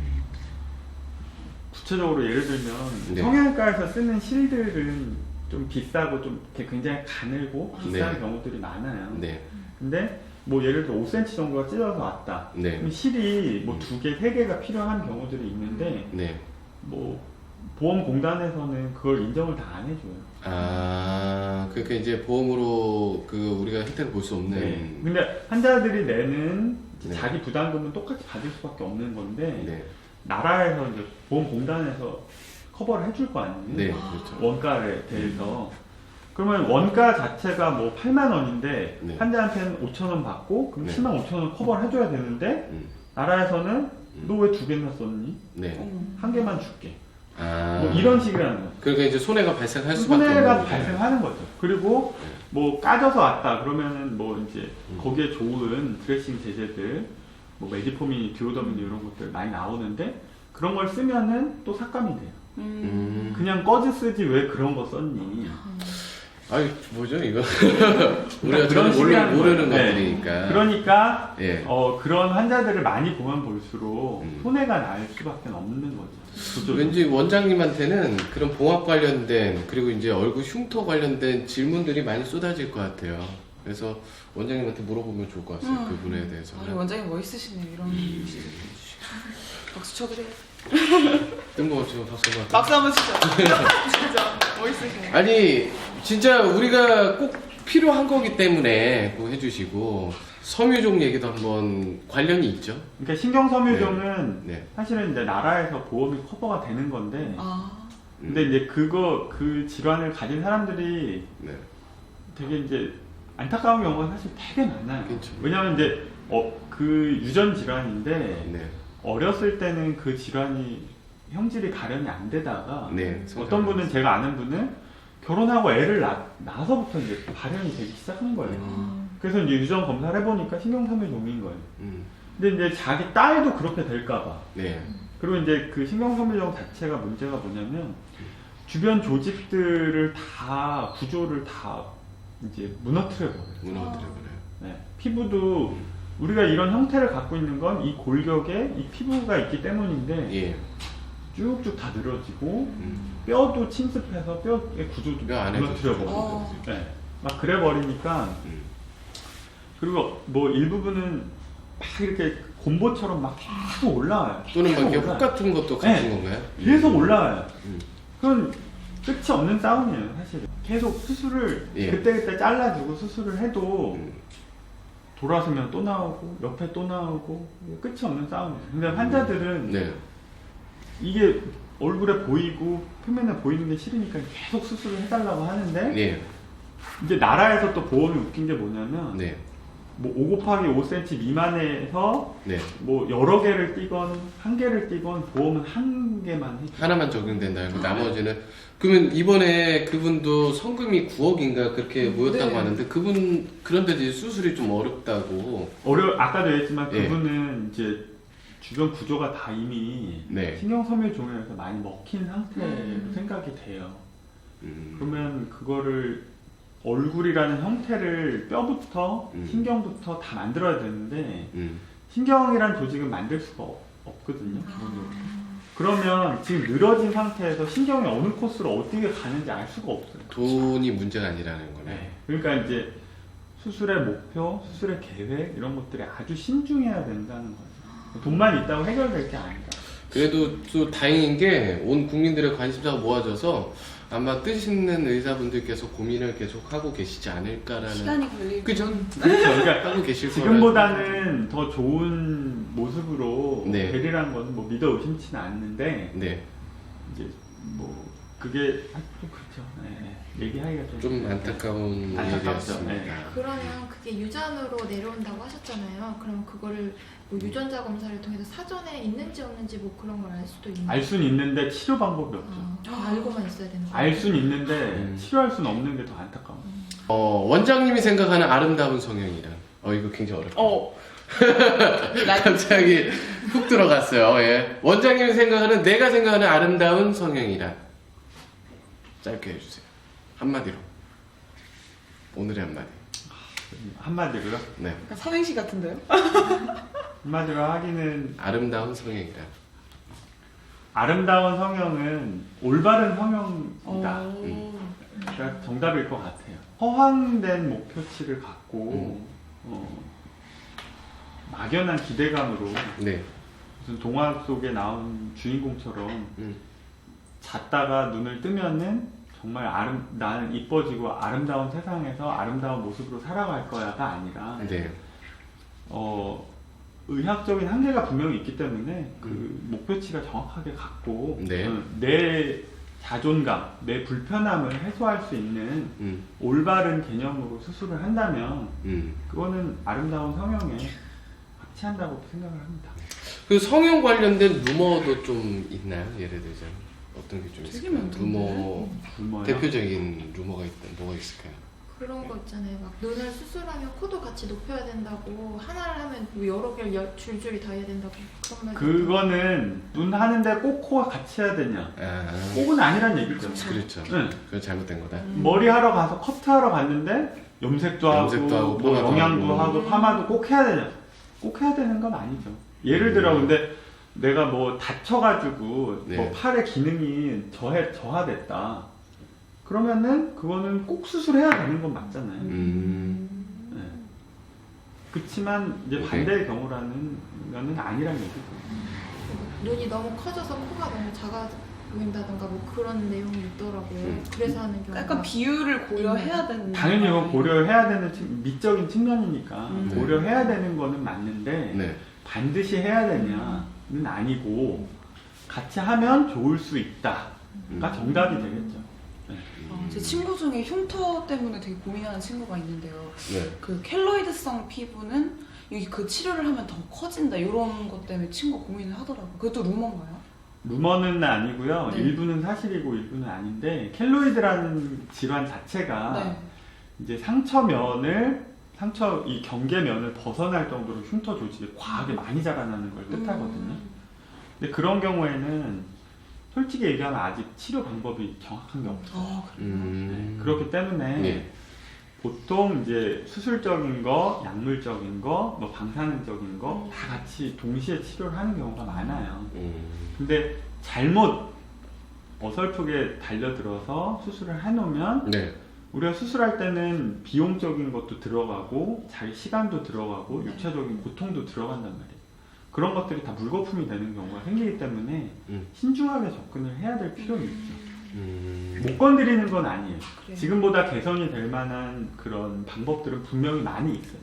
구체적으로 예를 들면 네. 성형외과에서 쓰는 실들은 좀 비싸고 좀 이렇게 굉장히 가늘고 비싼 네. 경우들이 많아요. 네. 근데 뭐 예를 들어 5cm 정도가 찢어서 왔다. 네. 그럼 실이 뭐 2개, 3개가 필요한 경우들이 있는데 네. 뭐 보험공단에서는 그걸 인정을 다 안 해줘요. 아, 그러니까 이제 보험으로 우리가 혜택을 볼 수 없는. 네. 근데 환자들이 내는 이제 네. 자기 부담금은 똑같이 받을 수밖에 없는 건데 네. 나라에서 이제 보험공단에서 커버를 해줄 거 아니에요. 네, 그렇죠. 원가에 대해서. 그러면 원가 자체가 뭐 8만 원인데 네. 환자한테는 5천 원 받고 그럼 네. 10만 5천 원 커버를 해줘야 되는데 나라에서는 너 왜 두 개나 썼니? 네. 한 개만 줄게. 아. 뭐 이런 식이라는 거죠. 그러니까 이제 손해가 발생할 수밖에 없는 손해가 거죠. 발생하는 거죠. 그리고 뭐 까져서 왔다 그러면은 뭐 이제 음. 거기에 좋은 드레싱 제제들, 뭐 메디포민, 디오더민 이런 것들 많이 나오는데 그런 걸 쓰면은 또 삭감이 돼요. 그냥 꺼지 쓰지 왜 그런 거 썼니? 아니 뭐죠 이거? 그런 우리가 저는 식으로 하는 모르는 거예요. 것들이니까. 그러니까 예. 그런 환자들을 많이 보면 볼수록 음. 손해가 날 수밖에 없는 거죠. 구조적으로. 왠지 원장님한테는 그런 봉합 관련된 그리고 이제 얼굴 흉터 관련된 질문들이 많이 쏟아질 것 같아요. 그래서 원장님한테 물어보면 좋을 것 같아요. 그 부분에 아니, 대해서는. 원장님 멋있으시네요. 이런 박수 쳐드려요. 뜬금없이 박수 한번. 박수 한번 치죠. 진짜 멋있으시네요. 아니 진짜 우리가 꼭 필요한 거기 때문에 꼭 해주시고 섬유종 얘기도 한번 관련이 있죠. 그러니까 신경섬유종은 네. 사실은 이제 나라에서 보험이 커버가 되는 건데 아, 근데 이제 그 질환을 가진 사람들이 네. 되게 이제 안타까운 경우가 사실 되게 많아요. 그렇죠. 왜냐면 이제 그 유전 질환인데 네. 어렸을 때는 그 질환이 형질이 발현이 안 되다가 네. 어떤 분은 제가 아는 분은 결혼하고 애를 낳아서부터 이제 발현이 되기 시작한 거예요. 그래서 이제 유전 검사를 해보니까 신경섬유종인 거예요. 근데 이제 자기 딸도 그렇게 될까봐. 네. 그리고 이제 그 신경섬유종 자체가 문제가 뭐냐면 주변 조직들을 다 구조를 다 이제 무너뜨려 버려요. 무너뜨려버려요. 네. 피부도 우리가 이런 형태를 갖고 있는 건 이 골격에 이 피부가 있기 때문인데 예. 쭉쭉 다 늘어지고 뼈도 침습해서 뼈의 구조도 뼈 안에 무너뜨려 좀 버리고 네. 막 그래 버리니까 그리고 뭐 일부분은 막 이렇게 곰보처럼 막 계속 올라와요. 또는 막 계속 이렇게 올라와요. 혹 같은 것도 같은 네. 건가요? 계속 올라와요. 음. 그건 끝이 없는 싸움이에요, 사실은. 계속 수술을 예. 그때그때 잘라주고 수술을 해도 음. 돌아서면 또 나오고 옆에 또 나오고 끝이 없는 싸움이에요. 근데 환자들은 네. 이게 얼굴에 보이고 표면에 보이는 게 싫으니까 계속 수술을 해달라고 하는데 예. 이제 나라에서 또 보험이 웃긴 게 뭐냐면 네. 뭐 5 곱하기 5cm 미만에서 네. 뭐 여러 개를 띄건 한 개를 띄건 보험은 한 개만 해줘. 하나만 적용된다. 그 나머지는 그러면 이번에 그분도 성금이 9억인가 그렇게 모였다고 네. 하는데 그분 그런데 이제 수술이 좀 어렵다고. 아까도 얘기했지만 예. 그분은 이제 주변 구조가 다 이미 네. 신경섬유종에서 많이 먹힌 상태로 생각이 돼요. 그러면 그거를 얼굴이라는 형태를 뼈부터 신경부터 다 만들어야 되는데 신경이란 조직은 만들 수가 없거든요. 기본적으로. 그러면 지금 늘어진 상태에서 신경이 어느 코스로 어떻게 가는지 알 수가 없어요. 돈이 문제가 아니라는 거네. 네. 그러니까 이제 수술의 목표, 수술의 계획 이런 것들이 아주 신중해야 된다는 거죠. 돈만 있다고 해결될 게 아니다. 그래도 또 다행인 게 온 국민들의 관심사가 모아져서 아마 뜻 있는 의사분들께서 고민을 계속 하고 계시지 않을까라는. 시간이 걸릴 그죠? 그렇죠. 그러니까 하고 계실 거라. 지금보다는 더 좋은 모습으로 네. 되리라는 것은 뭐 믿어 의심치는 않는데 네. 이제 뭐 그게 좀 그렇죠. 네. 얘기하기가 좀 안타까운 안타깝죠. 일이었습니다. 네. 그러면 그게 유전으로 내려온다고 하셨잖아요. 그럼 그거를 뭐 유전자 검사를 통해서 사전에 있는지 없는지 뭐 그런 걸 알 수도 있나요? 알 수는 있는데 치료 방법이 없죠. 알고만 있어야 되는 거예요. 알 수는 있는데 치료할 수는 없는 게 더 안타까워. 원장님이 생각하는 아름다운 성형이란. 이거 굉장히 어렵다. 갑자기 훅 들어갔어요. 예. 원장님이 생각하는 내가 생각하는 아름다운 성형이란. 짧게 해주세요. 한마디로. 오늘의 한마디. 한마디로요? 네. 약간 삼행시 같은데요? 한마디로 하기는 아름다운 성형이란. 아름다운 성형은 올바른 성형이다. 오. 그러니까 정답일 것 같아요. 허황된 목표치를 갖고 막연한 기대감으로 네. 무슨 동화 속에 나온 주인공처럼 잤다가 눈을 뜨면은 정말 나는 이뻐지고 아름다운 세상에서 아름다운 모습으로 살아갈 거야가 아니라 네. 의학적인 한계가 분명히 있기 때문에 그 목표치가 정확하게 갖고 네. 내 자존감, 내 불편함을 해소할 수 있는 올바른 개념으로 수술을 한다면 그거는 아름다운 성형에 합치한다고 생각을 합니다. 그 성형 관련된 루머도 좀 있나요? 예를 들자면 어떤 게 좀 되게 있을까요? 많던데. 루머요? 대표적인 루머가 있다. 뭐가 있을까요? 그런 거 있잖아요. 막 눈을 수술하면 코도 같이 높여야 된다고 하나를 하면 뭐 여러 개를 줄줄이 다 해야 된다고 그런 말. 그거는 눈 하는데 꼭 코가 같이 해야 되냐? 아, 꼭은 아니란 얘기죠. 그렇죠. 응. 그건 잘못된 거다. 머리 하러 가서 커트하러 갔는데 염색도 하고, 염색도 뭐 하고, 영양도 파마도 하고 파마도 꼭 해야 되냐? 꼭 해야 되는 건 아니죠. 예를 들어 근데 내가 뭐 다쳐가지고 네. 뭐 팔의 기능이 저하됐다. 그러면은 그거는 꼭 수술해야 되는 건 맞잖아요. 네. 그렇지만 이제 네. 반대의 경우라는 거는 아니란 얘기죠. 눈이 너무 커져서 코가 너무 작아 보인다던가 뭐 그런 내용이 있더라고요. 그래서 하는 경우가 약간 비율을 고려해야 되는. 당연히 이건 고려해야 되는 미적인 측면이니까 고려해야 되는 거는 맞는데 네. 반드시 해야 되냐는 아니고 같이 하면 좋을 수 있다가 정답이 되겠죠. 제 친구 중에 흉터 때문에 되게 고민하는 친구가 있는데요. 네. 그 켈로이드성 피부는 여기 그 치료를 하면 더 커진다 이런 것 때문에 친구가 고민을 하더라고요. 그것도 루머인가요? 루머는 아니고요. 네. 일부는 사실이고 일부는 아닌데 켈로이드라는 질환 자체가 네. 이제 이 경계면을 벗어날 정도로 흉터 조직이 과하게 많이 자라나는 걸 뜻하거든요. 근데 그런 경우에는 솔직히 얘기하면 아직 치료 방법이 정확한 게 없어요. 아, 그래요? 네, 그렇기 때문에 네. 보통 이제 수술적인 거, 약물적인 거, 뭐 방사능적인 거 다 같이 동시에 치료를 하는 경우가 많아요. 근데 잘못 어설프게 달려들어서 수술을 해놓으면 네. 우리가 수술할 때는 비용적인 것도 들어가고 자기 시간도 들어가고 육체적인 고통도 들어간단 말이에요. 그런 것들이 다 물거품이 되는 경우가 생기기 때문에 신중하게 접근을 해야 될 필요는 있죠. 못 건드리는 건 아니에요. 그래요. 지금보다 개선이 될 만한 그런 방법들은 분명히 많이 있어요.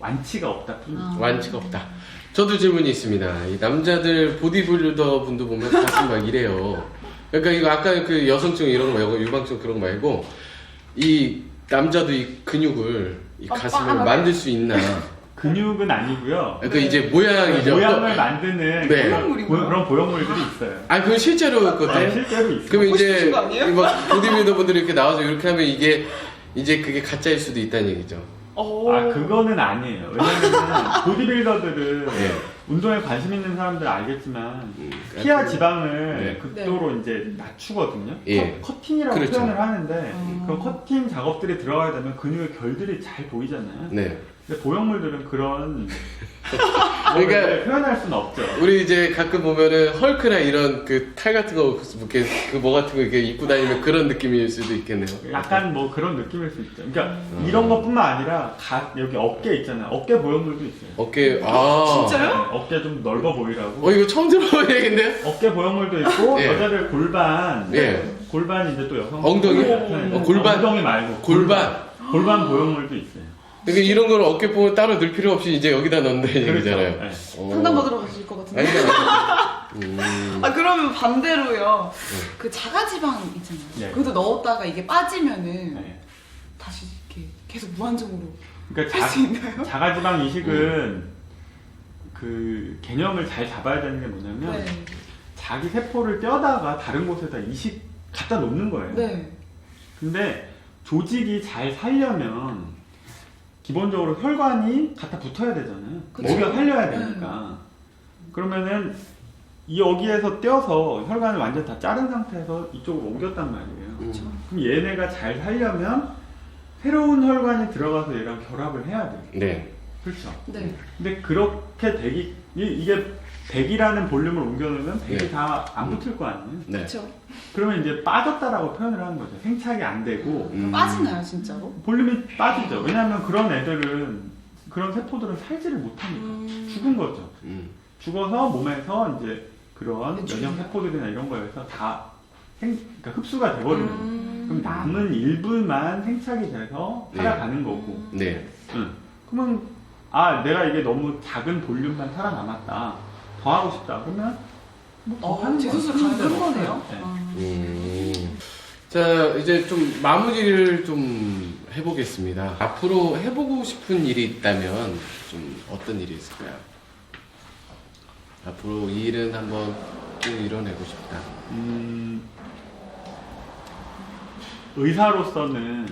완치가 없다 뿐이죠. 완치가 없다. 저도 질문이 있습니다. 이 남자들 보디빌더 분도 보면 가슴 막 이래요. 그러니까 이거 아까 그 여성증 이런 거 말고 유방증 그런 거 말고 이 남자도 이 근육을 이 가슴을 만들 수 있나? 근육은 아니고요. 그 이제 모양이죠. 모양을 만드는 네. 그런 보형물들이 있어요. 아, 그건 실제로 네, 그거요? 실제로 있어요. 그럼 이제 싶으신 거 아니에요? 막 보디빌더 분들이 이렇게 나와서 이렇게 하면 이게 이제 그게 가짜일 수도 있다는 얘기죠. 그거는 아니에요. 왜냐면 보디빌더들은 네. 운동에 관심 있는 사람들 알겠지만 피하 지방을 네. 극도로 이제 낮추거든요. 예. 커팅이라고 그렇죠. 표현을 하는데 그 커팅 작업들이 들어가야 되면 근육의 결들이 잘 보이잖아요. 네. 근데 보형물들은 그런 그러니까 표현할 수는 없죠. 우리 이제 가끔 보면은 헐크나 이런 그 탈 같은 거 이렇게 그 뭐 같은 거 이렇게 입고 다니면 그런 느낌일 수도 있겠네요. 약간 뭐 그런 느낌일 수 있죠. 그러니까 이런 것뿐만 아니라 여기 어깨 있잖아요. 어깨 보형물도 있어요. 어깨 진짜요? 네, 어깨 좀 넓어 보이라고. 이거 처음 들어본 얘기인데? 어깨 보형물도 있고 예. 여자들 골반. 예. 골반이 이제 또 여성. 엉덩이? 골반? 엉덩이 말고 골반. 골반 보형물도 있어요. 그러니까 이런 걸 어깨 부분 따로 넣을 필요 없이 이제 여기다 넣는다는 얘기잖아요. 네. 상담받으러 가실 것 같은데. 아니, 그러면 반대로요. 그 자가지방 있잖아요. 네. 그것도 넣었다가 이게 빠지면은 네. 다시 이렇게 계속 무한정으로 그러니까 할 수 있나요? 자가지방 이식은 그 개념을 잘 잡아야 되는 게 뭐냐면 네. 자기 세포를 떼어다가 다른 곳에다 이식 갖다 놓는 거예요. 네. 근데 조직이 잘 살려면 기본적으로 혈관이 갖다 붙어야 되잖아요. 그쵸. 먹여 살려야 되니까. 그러면은 여기에서 떼어서 혈관을 완전 다 자른 상태에서 이쪽으로 옮겼단 말이에요. 그럼 얘네가 잘 살려면 새로운 혈관이 들어가서 얘랑 결합을 해야 돼요. 네. 그렇죠. 네. 근데 그렇게 이게 100이라는 볼륨을 옮겨놓으면 100이 네. 다 안 붙을 거 아니에요? 네. 그렇죠. 그러면 이제 빠졌다라고 표현을 하는 거죠. 생착이 안 되고 빠지나요, 진짜로? 볼륨이 빠지죠. 왜냐하면 그런 애들은 그런 세포들은 살지를 못하니까 죽은 거죠. 죽어서 몸에서 이제 그런 그쵸. 면역 세포들이나 이런 거에서 다 그러니까 흡수가 돼버리는 거예요. 그럼 남은 일부만 생착이 돼서 네. 살아가는 거고. 네. 그러면 내가 이게 너무 작은 볼륨만 살아남았다. 더 하고 싶다. 그러면 뭐더 하는 재수술 거예요. 가능한 거네요. 네. 자, 이제 좀 마무리를 좀 해보겠습니다. 앞으로 해보고 싶은 일이 있다면 좀 어떤 일이 있을까요? 앞으로 이 일은 한번 꼭 이뤄내고 싶다. 의사로서는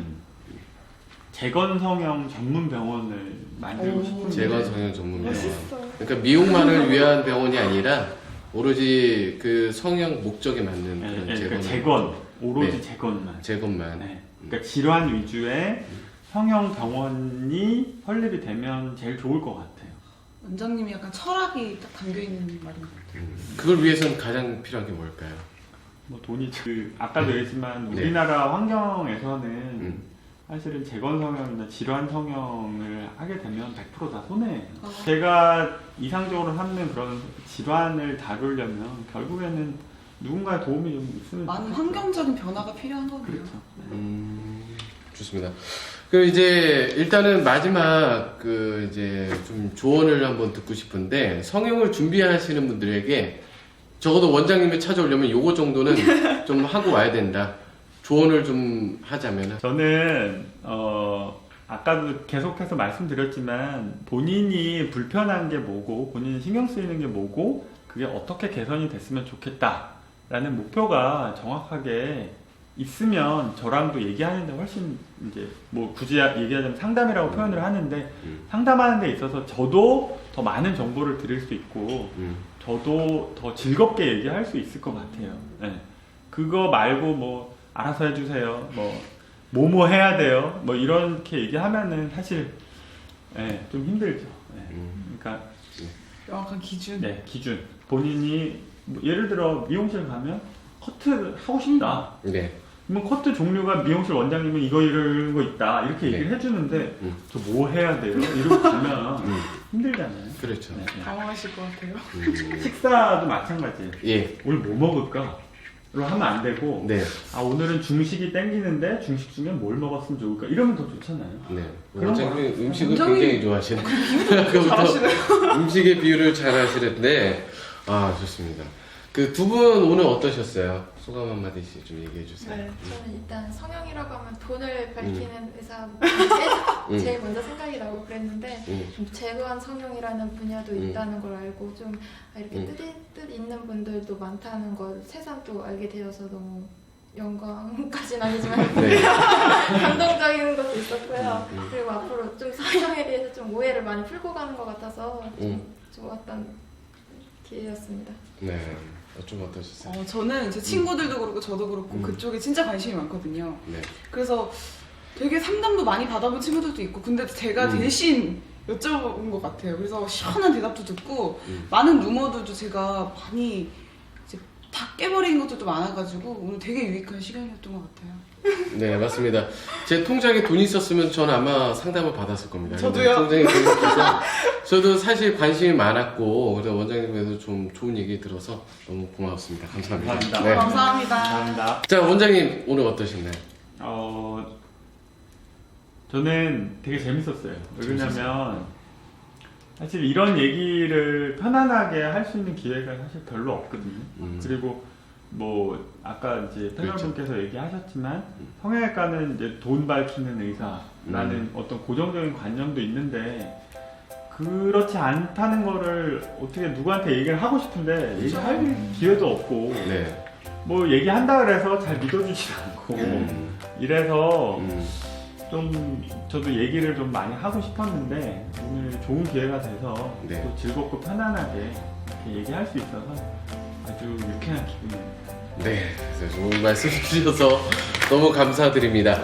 재건성형 전문 병원을 만들고 싶은데 재건성형 전문 병원. 멋있어. 그러니까 미용만을 위한 병원이 아니라 오로지 그 성형 목적에 맞는 그런 그러니까 재건. 오로지 네. 재건만. 재건만. 네. 그러니까 질환 위주의 성형 병원이 설립이 되면 제일 좋을 것 같아요. 원장님이 약간 철학이 딱 담겨 있는 말인 것 같아요. 그걸 위해서는 가장 필요한 게 뭘까요? 뭐 돈이 아까도 얘기했지만 네. 우리나라 환경에서는 사실은 재건성형이나 질환 성형을 하게 되면 100% 다 손해예요. 제가 이상적으로 삼는 그런 질환을 다루려면 결국에는 누군가의 도움이 좀 있으면 많은 좋겠어요. 환경적인 변화가 필요한 거네요. 그렇죠. 좋습니다. 그럼 이제 일단은 마지막 그 이제 좀 조언을 한번 듣고 싶은데 성형을 준비하시는 분들에게 적어도 원장님을 찾아오려면 요거 정도는 좀 하고 와야 된다. 조언을 좀 하자면 저는 아까도 계속해서 말씀드렸지만 본인이 불편한 게 뭐고 본인이 신경 쓰이는 게 뭐고 그게 어떻게 개선이 됐으면 좋겠다라는 목표가 정확하게 있으면 저랑도 얘기하는데 훨씬 이제 뭐 굳이 얘기하자면 상담이라고 표현을 하는데 상담하는 데 있어서 저도 더 많은 정보를 드릴 수 있고 저도 더 즐겁게 얘기할 수 있을 것 같아요. 네. 그거 말고 뭐 알아서 해주세요. 뭐뭐 해야 돼요. 뭐 이렇게 얘기하면은 사실 좀 힘들죠. 그러니까 명확한 기준. 네, 기준. 본인이 뭐 예를 들어 미용실 가면 커트 하고 싶다. 네. 그러면 커트 종류가 미용실 원장님은 이거 이런 거 있다 이렇게 얘기를 네. 해주는데 저 뭐 해야 돼요? 이러고 가면 힘들잖아요. 그렇죠. 네. 당황하실 것 같아요. 식사도 마찬가지예요. 예. 오늘 뭐 먹을까? 로 하면 안 되고 네. 오늘은 중식이 땡기는데 중식 중에 뭘 먹었으면 좋을까? 이러면 더 좋잖아요. 네. 그런 원장님 음식을 원장님 굉장히 좋아하시는. 아까부터 음식의 비율을 잘 하시는데 좋습니다. 그 두 분 오늘 어떠셨어요? 소감 한마디씩 좀 얘기해 주세요. 네, 저는 일단 성형이라고 하면 돈을 밝히는 의사 제일 먼저 생각이 나고 그랬는데 좀 재건 성형이라는 분야도 있다는 걸 알고 좀 이렇게 뜻 있는 분들도 많다는 걸 새삼 또 알게 되어서 너무 영광까지는 아니지만 네. 감동적인 것도 있었고요. 그리고 앞으로 좀 성형에 대해서 좀 오해를 많이 풀고 가는 것 같아서 좀 좋았던 기회였습니다. 네. 좀 어떠셨어요? 저는 제 친구들도 그렇고 저도 그렇고 그쪽에 진짜 관심이 많거든요. 네. 그래서 되게 상담도 많이 받아본 친구들도 있고 근데 제가 대신 여쭤본 것 같아요. 그래서 시원한 대답도 듣고 많은 루머들도 제가 많이 이제 다 깨버린 것들도 많아가지고 오늘 되게 유익한 시간이었던 것 같아요. 네, 맞습니다. 제 통장에 돈이 있었으면 전 아마 상담을 받았을 겁니다. 저도요. 통장에 돈이 없어서 저도 사실 관심이 많았고 그래서 원장님께서 좀 좋은 얘기 들어서 너무 고맙습니다. 감사합니다. 감사합니다. 네. 감사합니다. 감사합니다. 자, 원장님 오늘 어떠셨나요? 저는 되게 재밌었어요. 왜냐면 사실 이런 얘기를 편안하게 할 수 있는 기회가 사실 별로 없거든요. 그리고 뭐 아까 이제 패널분께서 얘기하셨지만 성형외과는 이제 돈 밝히는 의사라는 어떤 고정적인 관념도 있는데 그렇지 않다는 거를 어떻게 누구한테 얘기를 하고 싶은데 얘기할 기회도 없고 네. 뭐 얘기한다 그래서 잘 믿어주지 않고 이래서 좀 저도 얘기를 좀 많이 하고 싶었는데 오늘 좋은 기회가 돼서 네. 또 즐겁고 편안하게 이렇게 얘기할 수 있어서 아주 유쾌한 기분입니다. 네, 그래서 좋은 말씀 주셔서 너무 감사드립니다.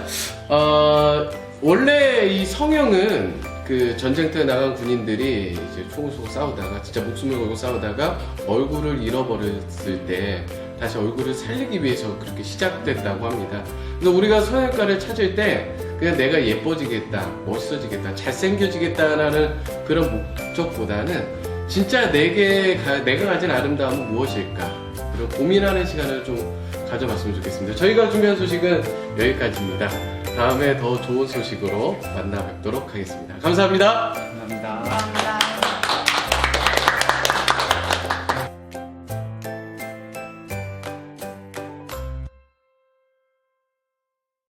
원래 이 성형은 그 전쟁터에 나간 군인들이 이제 총을 쏘고 싸우다가 진짜 목숨을 걸고 싸우다가 얼굴을 잃어버렸을 때 다시 얼굴을 살리기 위해서 그렇게 시작됐다고 합니다. 그래서 우리가 성형외과를 찾을 때 그냥 내가 예뻐지겠다, 멋있어지겠다, 잘생겨지겠다라는 그런 목적보다는 진짜 내가 가진 아름다움은 무엇일까? 그런 고민하는 시간을 좀 가져봤으면 좋겠습니다. 저희가 준비한 소식은 여기까지입니다. 다음에 더 좋은 소식으로 만나 뵙도록 하겠습니다. 감사합니다. 감사합니다. 감사합니다.